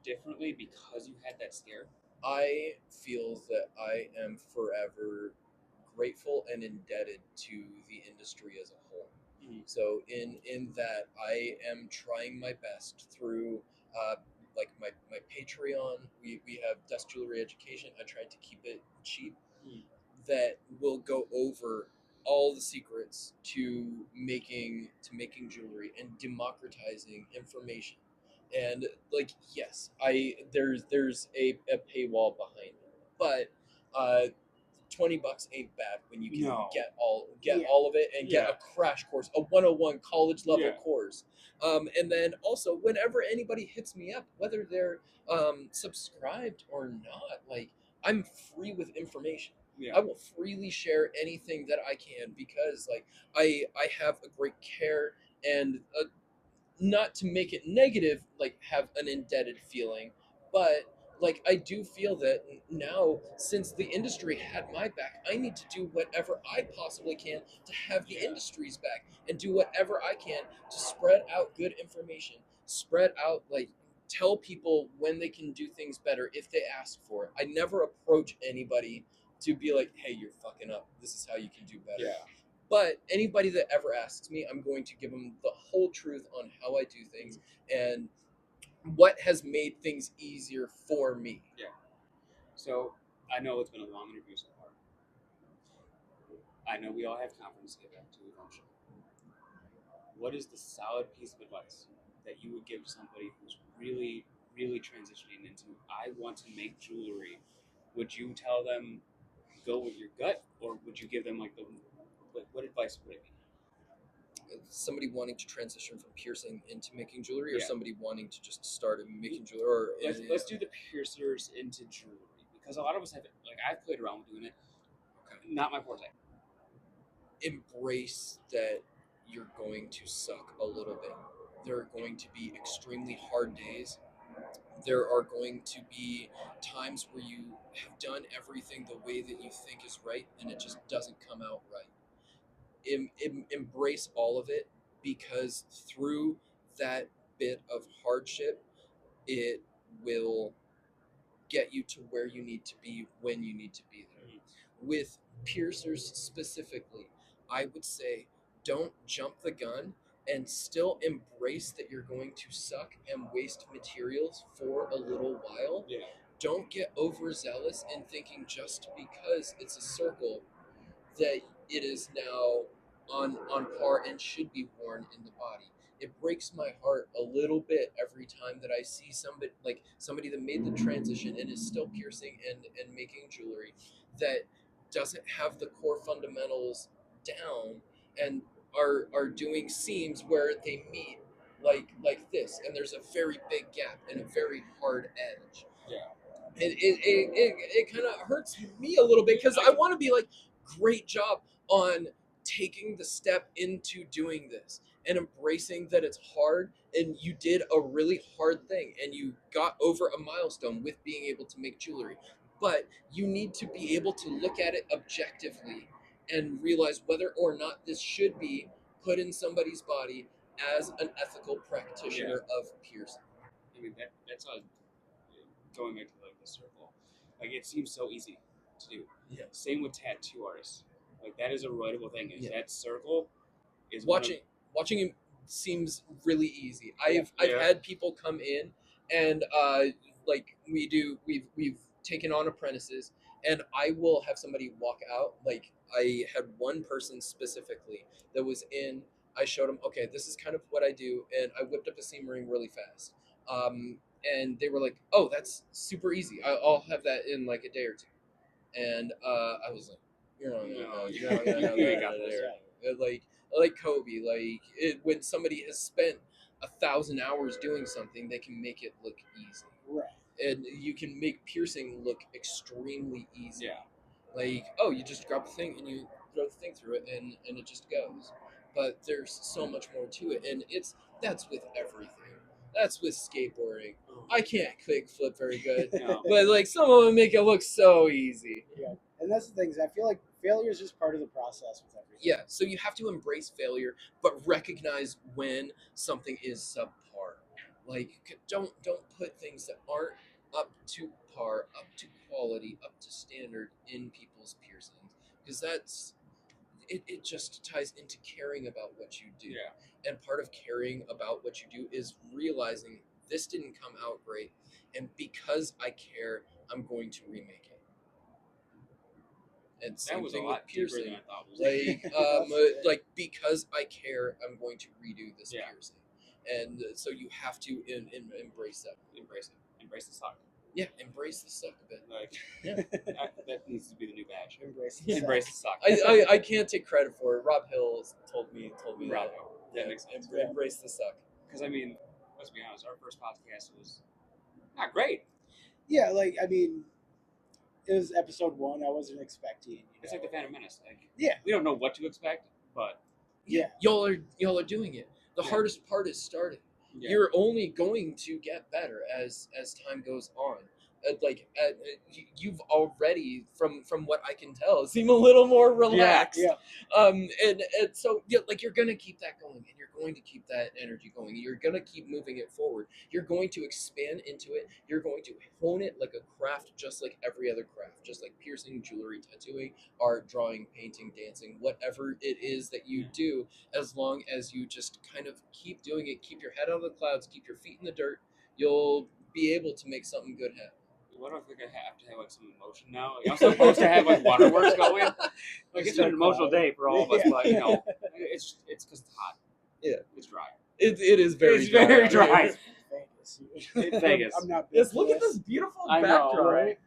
differently because you had that scare? I feel that I am forever grateful and indebted to the industry as a whole. Mhm. So in that I am trying my best through like my Patreon. We have Dust Jewelry Education. I tried to keep it cheap. Mhm. That will go over all the secrets to making jewelry and democratizing information. And like yes, I there's a paywall behind it, but $20 ain't bad when you can No. get Yeah. all of it and get Yeah. a crash course, a 101 college level Yeah. course. And then also whenever anybody hits me up, whether they're subscribed or not, like I'm free with information. Yeah. I will freely share anything that I can because like I have a great care and not to make it negative, like have an indebted feeling, but like I do feel that now, since the industry had my back, I need to do whatever I possibly can to have the Yeah. industry's back and do whatever I can to spread out good information, spread out like tell people when they can do things better if they ask for it. I never approach anybody to be like, hey, you're fucking up. This is how you can do better. Yeah. But anybody that ever asks me, I'm going to give them the whole truth on how I do things and what has made things easier for me. Yeah. So I know it's been a long interview so far. I know we all have confidence to get back to eventually. What is the solid piece of advice that you would give somebody who's really, really transitioning into I want to make jewelry? Would you tell them go with your gut, or would you give them like the what advice would it be? Somebody wanting to transition from piercing into making jewelry, or Yeah. somebody wanting to just start making jewelry, or Let's do the piercers into jewelry because a lot of us have like I've played around with doing it. okay. Not my forte. Embrace that you're going to suck a little bit. There are going to be extremely hard days. There are going to be times where you have done everything the way that you think is right and it just doesn't come out right. Embrace all of it because through that bit of hardship, it will get you to where you need to be when you need to be there. With piercers specifically, I would say don't jump the gun and still embrace that you're going to suck and waste materials for a little while. Yeah. Don't get overzealous in thinking just because it's a circle that it is now on par and should be worn in the body. It breaks my heart a little bit every time that I see somebody that made the transition and is still piercing and making jewelry that doesn't have the core fundamentals down and are doing seams where they meet like this and there's a very big gap and a very hard edge. Yeah. It kind of hurts me a little bit because I want to be like, great job on taking the step into doing this and embracing that it's hard and you did a really hard thing and you got over a milestone with being able to make jewelry. But you need to be able to look at it objectively and realize whether or not this should be put in somebody's body as an ethical practitioner of piercing. I mean that's a going back to like the circle. Like it seems so easy to do. Yeah. Same with tattoo artists. Like that is a relatable thing. Is Yeah. that circle is Watching him seems really easy. Yeah. I've Yeah. had people come in and like we've taken on apprentices and I will have somebody walk out. Like I had one person specifically that was in. I showed him, okay, this is kind of what I do, and I whipped up a seam ring really fast. And they were like, oh, that's super easy. I'll have that in like a day or two. And I was like, you're not gonna have You that ain't got in a this. day or two. Like Kobe, when somebody has spent 1,000 hours doing something, they can make it look easy, Right. and you can make piercing look extremely easy. Yeah. Like, oh, you just grab the thing and you throw the thing through it, and it just goes. But there's so much more to it, and that's with everything. That's with skateboarding. I can't kick flip very good, No. but like some of them make it look so easy. Yeah. And that's the thing is I feel like failure is just part of the process with everything. Yeah, so you have to embrace failure, but recognize when something is subpar. Like, don't put things that aren't up to par, up to quality, up to standard in people's piercings, because it just ties into caring about what you do. Yeah. And part of caring about what you do is realizing this didn't come out great, and because I care, I'm going to remake it. And That same was a thing with lot deeper than piercing. I thought. Like because I care, I'm going to redo this Yeah. piercing, and so you have to embrace that. Embrace the suck. Yeah, embrace the suck a bit. Like Yeah. that needs to be the new badge. Embrace the Embrace the suck. I can't take credit for it. Rob Hill told me Rob that. Hill. Yeah, That makes sense. embrace the suck. Because I mean, let's be honest, our first podcast was not great. Yeah, like I mean, it was episode 1. I wasn't expecting. It's like the Phantom Menace. Like, Yeah. we don't know what to expect, but Yeah. y'all are doing it. The Yeah. hardest part is starting. yeah. You're only going to get better as time goes on. You've already, from what I can tell, seem a little more relaxed. Yeah. And so yeah, like you're gonna keep that going, and you're going to keep that energy going. You're gonna keep moving it forward. You're going to expand into it. You're going to hone it like a craft, just like every other craft, just like piercing, jewelry, tattooing, art, drawing, painting, dancing, whatever it is that you do. As long as you just kind of keep doing it, keep your head out of the clouds, keep your feet in the dirt, you'll be able to make something good happen. Why do I think I have to have like some emotion now? Like, I'm supposed to have like waterworks going. Like it's an emotional day for all of us, but it's because it's hot. Yeah, it's dry. It is very It's very dry. dry. Vegas. It's Vegas. I'm not. Yes, look at this beautiful I know, backdrop. right?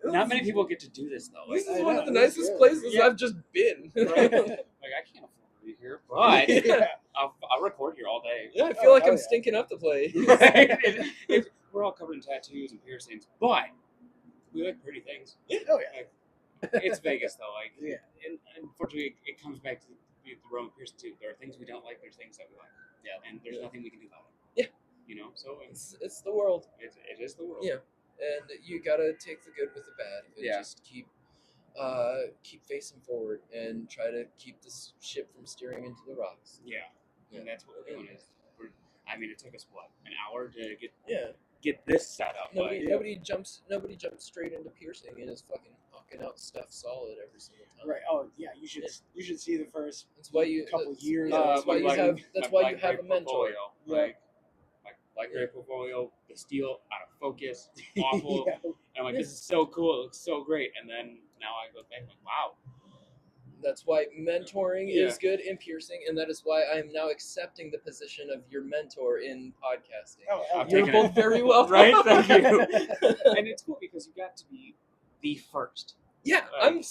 Not many people get to do this though. This Like, is I one know, of the this is nicest good. places Yeah. I've just been. right? Like I can't afford to be here, but Yeah. I'll record here all day. Yeah, I feel like hell I'm yeah. stinking up the place. Right? We're all covered in tattoos and piercings, but we like pretty things. Oh yeah. It's Vegas though, like Yeah. and unfortunately it comes back to the Roman piercing too. There are things we don't like, there's things that we like. Yeah. And there's nothing we can do about it. Yeah. So It's the world. it is the world. Yeah, and you gotta take the good with the bad, and Yeah. just keep facing forward and try to keep this ship from steering into the rocks. Yeah. Yeah. And that's what we're doing it took us what, an hour to Yeah, get this set up. nobody jumps straight into piercing and is fucking knocking out stuff solid every single time. Right. Oh yeah. You should see the first That's why you couple years. Yeah, that's why my you black- have my that's why you black have a gray mentor. portfolio, Yeah. Like my black gray portfolio, the steel out of focus, awful. Yeah. And I'm like, this is so cool, it looks so great. And then now I go back, like, wow. That's why mentoring Yeah. is good in piercing, and that is why I am now accepting the position of your mentor in podcasting. Oh, I'm You're taking both very welcome. Right? Thank you. And it's cool because you got to be the first. Yeah, Like- I'm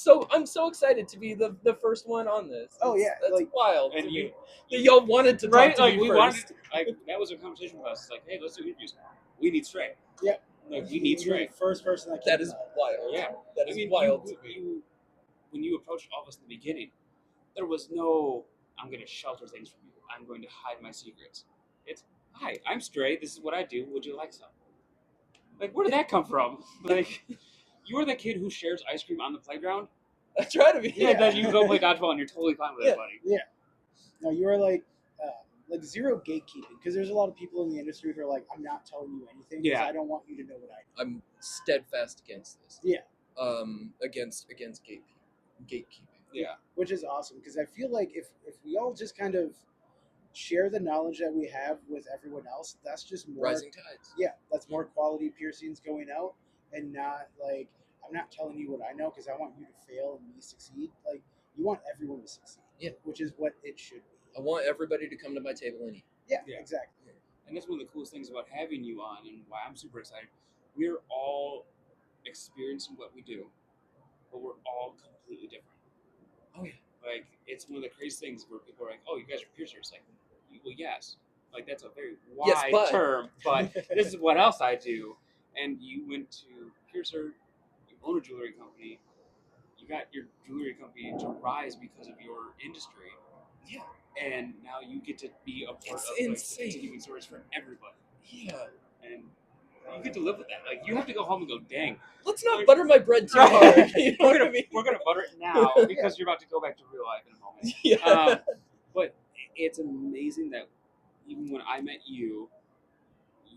so excited to be the first one on this. Oh, yeah, that's like- wild. And to you- me. That y'all wanted to Right? talk to Like me we first. wanted, like that was a conversation with us. It's like, hey, let's do interviews. We need Stray. Yeah. Like we need You're Stray. the first person that That came is up. wild. Yeah. That is wild to me. When you approached all of us in the beginning, there was no, I'm going to shelter things from you. I'm going to hide my secrets. It's, hi, I'm Stray. This is what I do. Would you like some? Like, where did that come from? Like, you are the kid who shares ice cream on the playground. I try to be. Yeah. Then you go play dodgeball and you're totally fine with Yeah. it, buddy. No, you are like zero gatekeeping, because there's a lot of people in the industry who are like, I'm not telling you anything because Yeah. I don't want you to know what I know. I'm steadfast against this. Yeah. Against gatekeeping. Yeah. Which is awesome, because I feel like if we all just kind of share the knowledge that we have with everyone else, that's just more Rising tides. yeah, that's more quality piercings going out, and not like, I'm not telling you what I know because I want you to fail and me succeed. Like, you want everyone to succeed. Yeah. Which is what it should be. I want everybody to come to my table and eat. Yeah, Yeah. exactly. And that's one of the coolest things about having you on and why I'm super excited. We're all experiencing what we do, but we're all completely different. Oh yeah. Like, it's one of the crazy things where people are like, oh, you guys are piercers. Like, well, yes. Like, that's a very wide Yes, but. term, but this is what else I do. And you went to piercer, you own a jewelry company, you got your jewelry company to rise because of your industry, Yeah. and now you get to be a part It's of like, the insane. continuing stories for everybody. Yeah. And you get to live with that. Like, you have to go home and go, dang, Let's not butter my bread too Right. hard. You know we're what I gonna mean? we're gonna butter it now because you're about to go back to real life in a moment. Yeah. But it's amazing that even when I met you,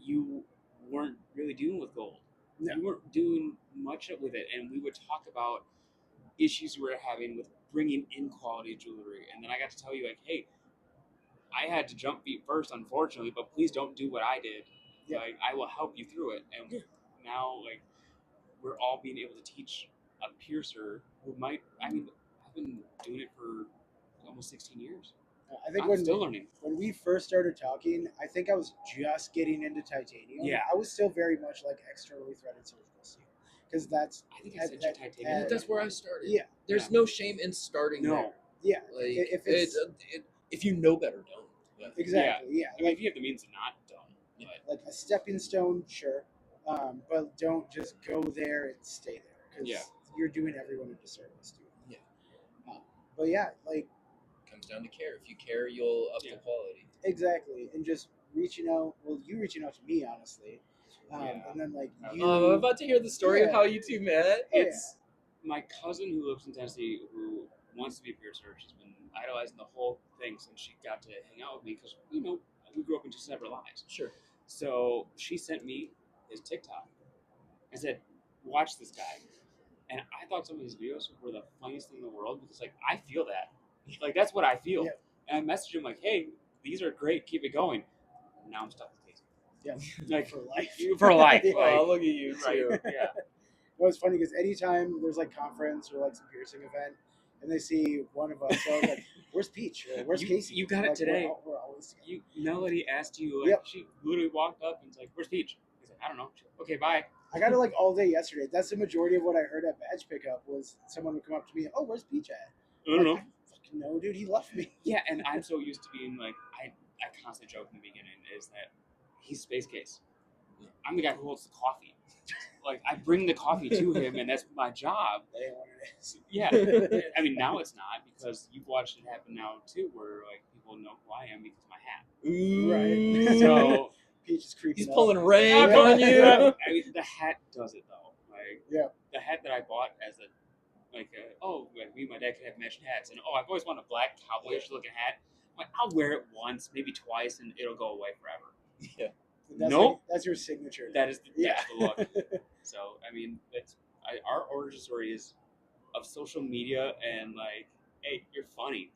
you weren't really dealing with gold. No. You weren't doing much with it, and we would talk about issues we were having with bringing in quality jewelry. And then I got to tell you, like, hey, I had to jump feet first, unfortunately, but please don't do what I did. Yeah. Like, I will help you through it. And now, like, we're all being able to teach a piercer who might, I mean, I've been doing it for almost 16 years. I think I'm when still learning. when we first started talking, I think I was just getting into titanium. Yeah. I was still very much like externally threaded surgical steel, because that's I think I said you titanium. I think that's where I started. yeah, There's no shame in starting No. there. yeah, Like, if it's if you know better, don't. Yeah. exactly yeah, I mean, if you have the means to not, don't. But like a stepping stone, sure, but don't just go there and stay there. because Yeah. you're doing everyone a disservice, dude. Yeah. But yeah, like Comes down to care. If you care, you'll up Yeah. the quality. exactly, and just reaching out. Well, you reaching out to me, honestly, Yeah. and then like Oh, you. I'm about to hear the story of Yeah. how you two met. Oh, It's my cousin who lives in Tennessee who wants to be a piercer. She's been idolizing the whole thing since she got to hang out with me because we grew up in two separate lives. Sure. So she sent me his TikTok and said, "Watch this guy." And I thought some of his videos were the funniest thing in the world because like I feel that, like that's what I feel. Yeah. And I messaged him like, "Hey, these are great. Keep it going." Now I'm stuck with Casey. Yeah, Like for life. For life. Yeah. Like, Oh, look at you right. too. Yeah. Well, it's funny because anytime there's like conference or like some piercing event, and they see one of us, so I was like, "Where's Peach? Or where's You- Casey?" you got it Like, today. We're always together. Melody asked you, like, Yep. she literally walked up and was like, "Where's Peach?" He's like, "I don't know." She's like, "Okay, bye." I got it like all day yesterday. That's the majority of what I heard at badge pickup was someone would come up to me, "Oh, where's Peach at?" I don't Like, know. I fucking know, dude. He left me. Yeah, and I'm so used to being like, I constantly joke in the beginning is that he's Space Case. I'm the guy who holds the coffee. Like, I bring the coffee to him, and that's my job. That ain't what it is. Yeah, I mean now it's not because you've watched it happen now too, where like people know who I am because of my hat. Right. So Peach is creeping. He's up. pulling rank Yeah. on you. I mean, the hat does it though. Like, Yeah. the hat that I bought as like me and my dad could have matching hats, and I've always wanted a black cowboyish looking hat. I'm like, I'll wear it once, maybe twice, and it'll go away forever. Yeah. That's Nope. like, that's your signature. That is Yeah. that's the look. So I mean, our origin story is of social media and like, hey, you're funny.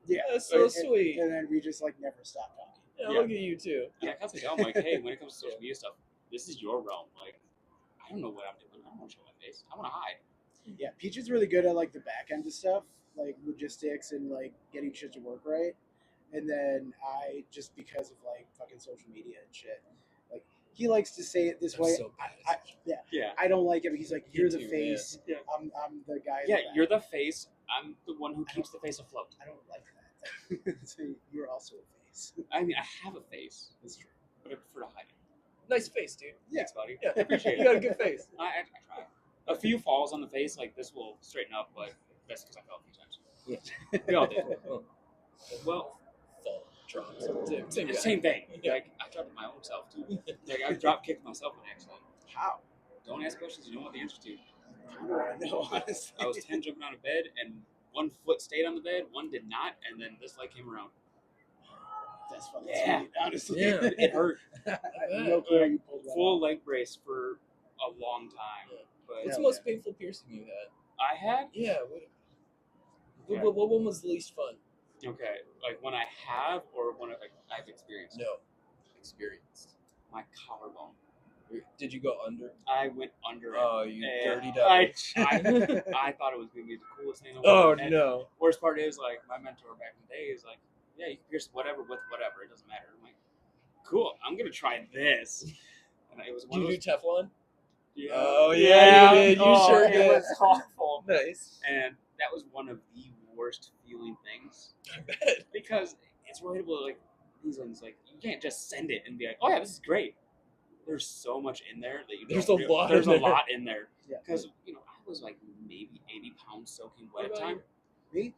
Yeah. That's so And- sweet. And then we just like never stop talking. Yeah, Yeah. look at you too. And I constantly tell them like, hey, when it comes to social media stuff, this is your realm. Like, I don't know what I'm doing. I don't want to show my face. I want to hide. Yeah, Peach is really good at like the back end of stuff, like logistics and like getting shit to work right. And then I just because of like fucking social media and shit, like he likes to say it this I'm way. so bad I, at yeah, Yeah. I don't like it. But he's like, Me you're the too, face. man. I'm the guy. in Yeah, the back." you're the face. I'm the one who keeps the face afloat. I don't like that. So you're also a face. I mean, I have a face, That's true. but I prefer to hide it. Nice face, dude. Yeah. Thanks, buddy. Yeah, I appreciate You got a it. good face. I try. A few falls on the face, like this will straighten up, but that's because I fell a few times. Yeah. We all did. Oh, Well, fall, drops. Same guy. same thing. Yeah. Like, I dropped it my own self, too. Like, I drop kicked myself on accident. How? Don't ask questions you don't want the answer to. How do I know? Honestly, I was 10 jumping out of bed, and one foot stayed on the bed, one did not, and then this leg came around. That's fucking Yeah. sweet. Honestly, Yeah. It hurt. I have no clue how you pulled that Full off. leg brace for a long time. Yeah. But What's the Hell most painful piercing you had? I had, Yeah. Yeah. What one was the least fun? okay, like when I have or when I've experienced. No. Experienced. My collarbone. Did you go under? I went under it. Oh, you and dirty I, devil. I thought it was going to be the coolest thing in the Oh world. And no. worst part is, like, my mentor back in the day is like, yeah, you can pierce whatever with whatever. It doesn't matter. I'm like, cool, I'm going to try this. And it was one Did you of do those. Teflon? Yeah. Oh, yeah, you did. You Oh, sure it did. was awful. Nice. And that was one of the worst feeling things I bet. because it's relatable. Like, these ones, like, you can't just send it and be like, oh yeah, this is great. There's so much in there that you There's don't a lot There's in a there. lot in there Yeah. because I was like maybe 80 pounds soaking wet at What a about time. Me?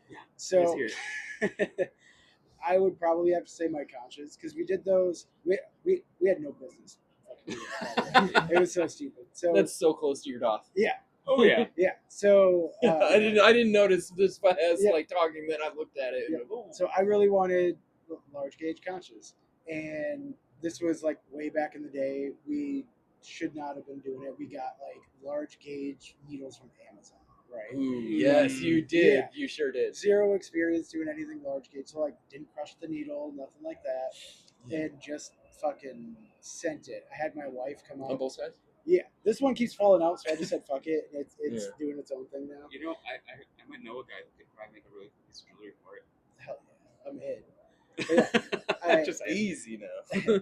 Yeah. So Let's hear it. I would probably have to say my conscience because we did those. We had no business. Fucking doing that. It was so stupid. So That's so close to your doth. Oh yeah. yeah. So I didn't notice this as Yeah. like talking. Then I looked at it. And Yeah. went, "Oh." So I really wanted large gauge conches, and this was like way back in the day. We should not have been doing it. We got like large gauge needles from Amazon, right? Ooh, yes, you did. Yeah. You sure did. Zero experience doing anything large gauge, so like didn't crush the needle, nothing like that, Yeah. and just fucking sent it. I had my wife come On out. both sides. Yeah, this one keeps falling out, so I just said fuck it. It's Yeah. doing its own thing now. You know, I might know a guy who could probably make a really cool piece of jewelry for it. Hell yeah, I'm in. Yeah, Just Easy now.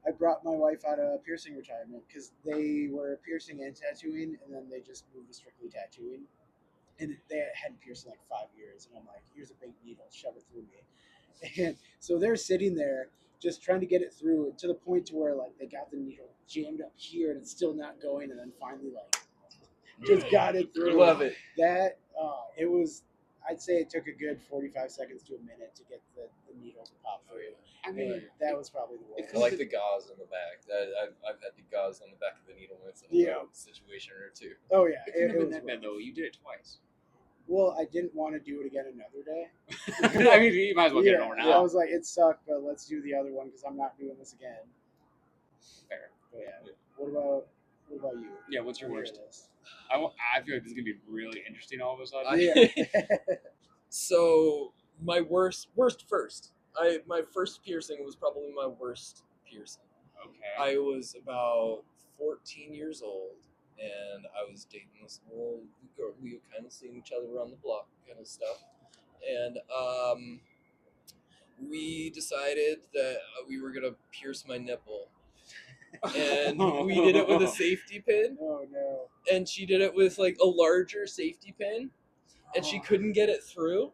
I brought my wife out of piercing retirement because they were piercing and tattooing, and then they just moved to strictly tattooing. And they hadn't pierced in like 5 years. And I'm like, here's a big needle, shove it through me. And so they're sitting there just trying to get it through to the point to where like they got the needle jammed up here and it's still not going. And then finally like just got it through. Love it. That it was. I'd say it took a good 45 seconds to a minute to get the needle to pop through. I mean, And that was probably the worst. I like the gauze on the back. I've had the gauze on the back of the needle when it's a Yeah. situation or two. Oh yeah, it couldn't have been was that bad rough. though. You did it twice. Well, I didn't want to do it again another day. I mean, you might as well get it over I now. was like, it sucked, but let's do the other one because I'm not doing this again. Fair. But yeah. What about you? Yeah, what's your What worst? is I feel like this is gonna be really interesting all of a sudden. this? Yeah. So my worst first. My first piercing was probably my worst piercing. Okay. I was about 14 years old, and I was dating this little girl. We were kind of seeing each other around the block, kind of stuff. And we decided that we were gonna pierce my nipple, and we did it with a safety pin, Oh no. and she did it with like a larger safety pin, and she couldn't get it through,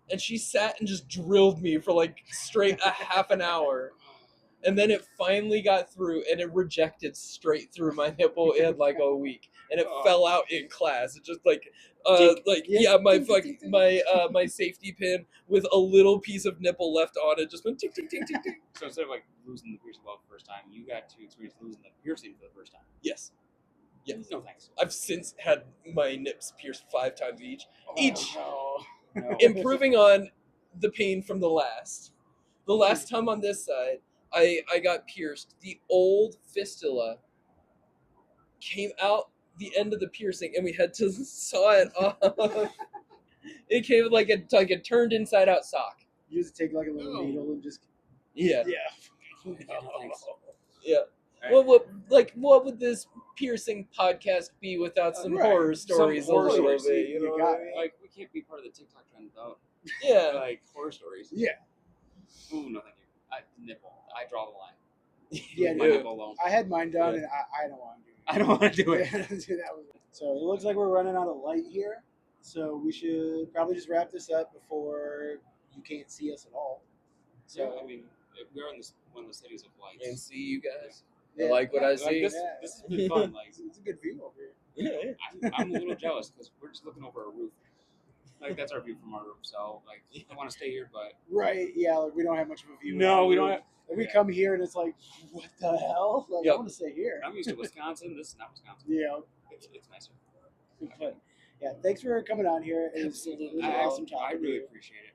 and she sat and just drilled me for like straight a half an hour. And then it finally got through, and it rejected straight through my nipple in like a week, and it fell out in class. It just my safety pin with a little piece of nipple left on it just went tick tick tick tick tick. So instead of like losing the piercing well the first time, you got to experience losing the piercing for the first time. Yes. Yes. No thanks. I've since had my nips pierced 5 times each. No. Improving on the pain from the last. The last time on this side, I got pierced. The old fistula came out the end of the piercing, and we had to saw it off. It came like a turned inside out sock. You just take like a little No. needle and just Yeah. No thanks. Yeah. Right. What would this piercing podcast be without some Right. horror stories horror a little stories. bit? You know You what I got mean? Like we can't be part of the TikTok trend without Yeah. like horror stories. Yeah. Ooh, no thank you. Nipple. I draw the line. Yeah, My dude. nipple alone. I had mine done, Yeah. and I don't want to do it. I don't want to do it. Dude, that was... So it looks like we're running out of light here, so we should probably just wrap this up before you can't see us at all. So So I mean, we're in this one of the cities of lights. And see you guys. yeah, I like what I Like, see. this has been fun. Like it's a good view over here. Yeah. I'm a little jealous because we're just looking over a roof. Like that's our view from our roof. So like I want to stay here, but Right? Yeah, like we don't have much of a view. no, we don't have. Like, we yeah. come here and it's like, what the hell? Like, Yep. I want to stay here. I'm used to Wisconsin. This is not Wisconsin. Yeah. It's nicer. But yeah, thanks for coming on here. It was Absolutely. awesome I talking to really you. appreciate it.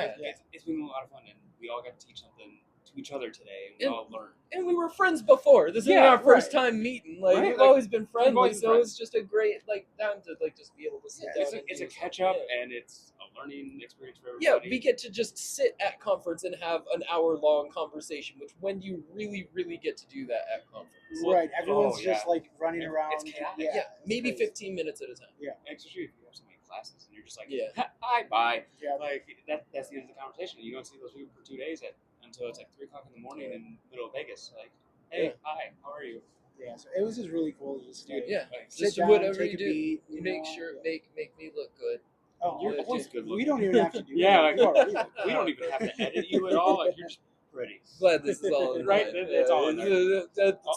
And Yeah. it's been a lot of fun, and we all got to teach something to each other today, and we And- all learned. And we were friends before. This isn't Yeah, our first right. time meeting. Like Right, we've like, always been friendly, always been so friends. it's just a great time to just be able to sit Yeah, down. It's a and do catch up, something. and it's a learning experience for Yeah, everybody. we get to just sit at conference and have an hour-long conversation, which when you really, really get to do that at conference. Right. Everyone's Oh, just yeah. like running It's around. chaotic. Yeah, it's maybe crazy. 15 minutes at a time. Especially if you have so many classes, and you're just like, Yeah. hi, bye. Yeah. Like that's the end of the conversation. You don't see those people for 2 days until it's like 3:00 in the morning in the middle of Vegas. Like, hey, Yeah. hi, how are you? Yeah. So it was just really cool to just Dude, like, Yeah, Like, sit just down, whatever take you a do, beat, you you make know? sure Yeah. make me look good. Oh, You're Yeah, always dude. good we looking. don't even have to do Yeah, that. like, You already do. we don't even have to edit you at all. Like you're just pretty, Glad this is all in Right? line. It's all in there.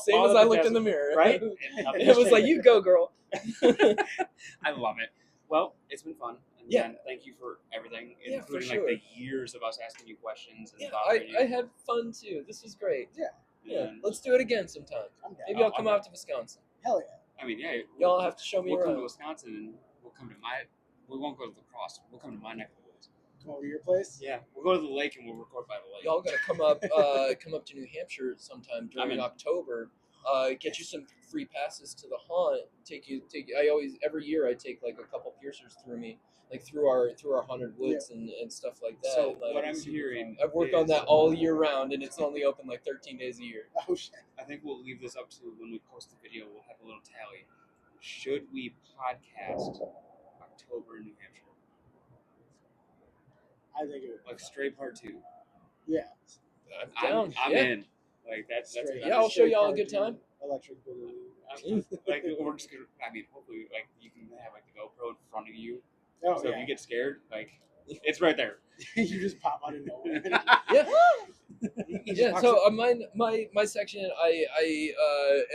Same All as of I the looked in the tests- mirror. right? It was like, you go, girl. I love it. Well, it's been fun. And Yeah. again, thank you for everything, Yeah, for including sure. like the years of us asking you questions and Yeah, bothering I you. had fun too. This was great. Yeah, And, let's do it again sometime. I'm down. Maybe I'll I'm come down. out to Wisconsin. Hell yeah. I mean, yeah, Y'all have to show me we'll come to around. Wisconsin and we'll come to my. We won't go to the cross. We'll come to my neck of the woods. Come over to your place. Yeah, we'll go to the lake and we'll record by the lake. Y'all gotta come up to New Hampshire sometime I'm during in. October. Get you some free passes to the haunt. Every year I take like a couple piercers through me, like through our haunted woods and stuff like that. So Like, what I'm it's super hearing, fun. I've worked on is- that all year round, and it's only open like 13 days a year. Oh shit. I think we'll leave this up to when we post the video. We'll have a little tally. Should we podcast October in New Hampshire, I think it would. like Stray Part 2? Yeah. I'm down. I'm yeah. in. Like that's Straight- Yeah, I'll show y'all a straight good time. cartoon, Electric Boogaloo. like we're just gonna. I mean, hopefully, like you can have like the GoPro in front of you, Oh so if yeah. you get scared, like it's right there. You just pop out of nowhere. Yeah. He just Yeah, pops so up. my section, I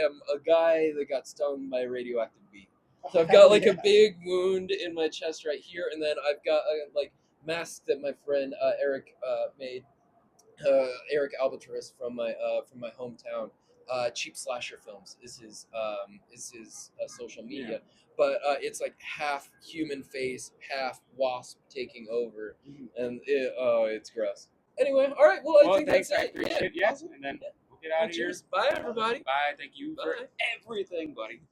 am a guy that got stung by a radioactive bee. So I've got like a big wound in my chest right here, and then I've got a like mask that my friend Eric made. Eric Albatross from my hometown. Cheap Slasher Films is his social media, but it's like half human face, half wasp taking over, and it's gross. Anyway, all right. Well, I think thanks. that's I it. appreciate it. Yeah, Awesome. And then we'll get well, out of here. cheers. Bye, everybody. Bye. Thank you for Bye. everything, buddy.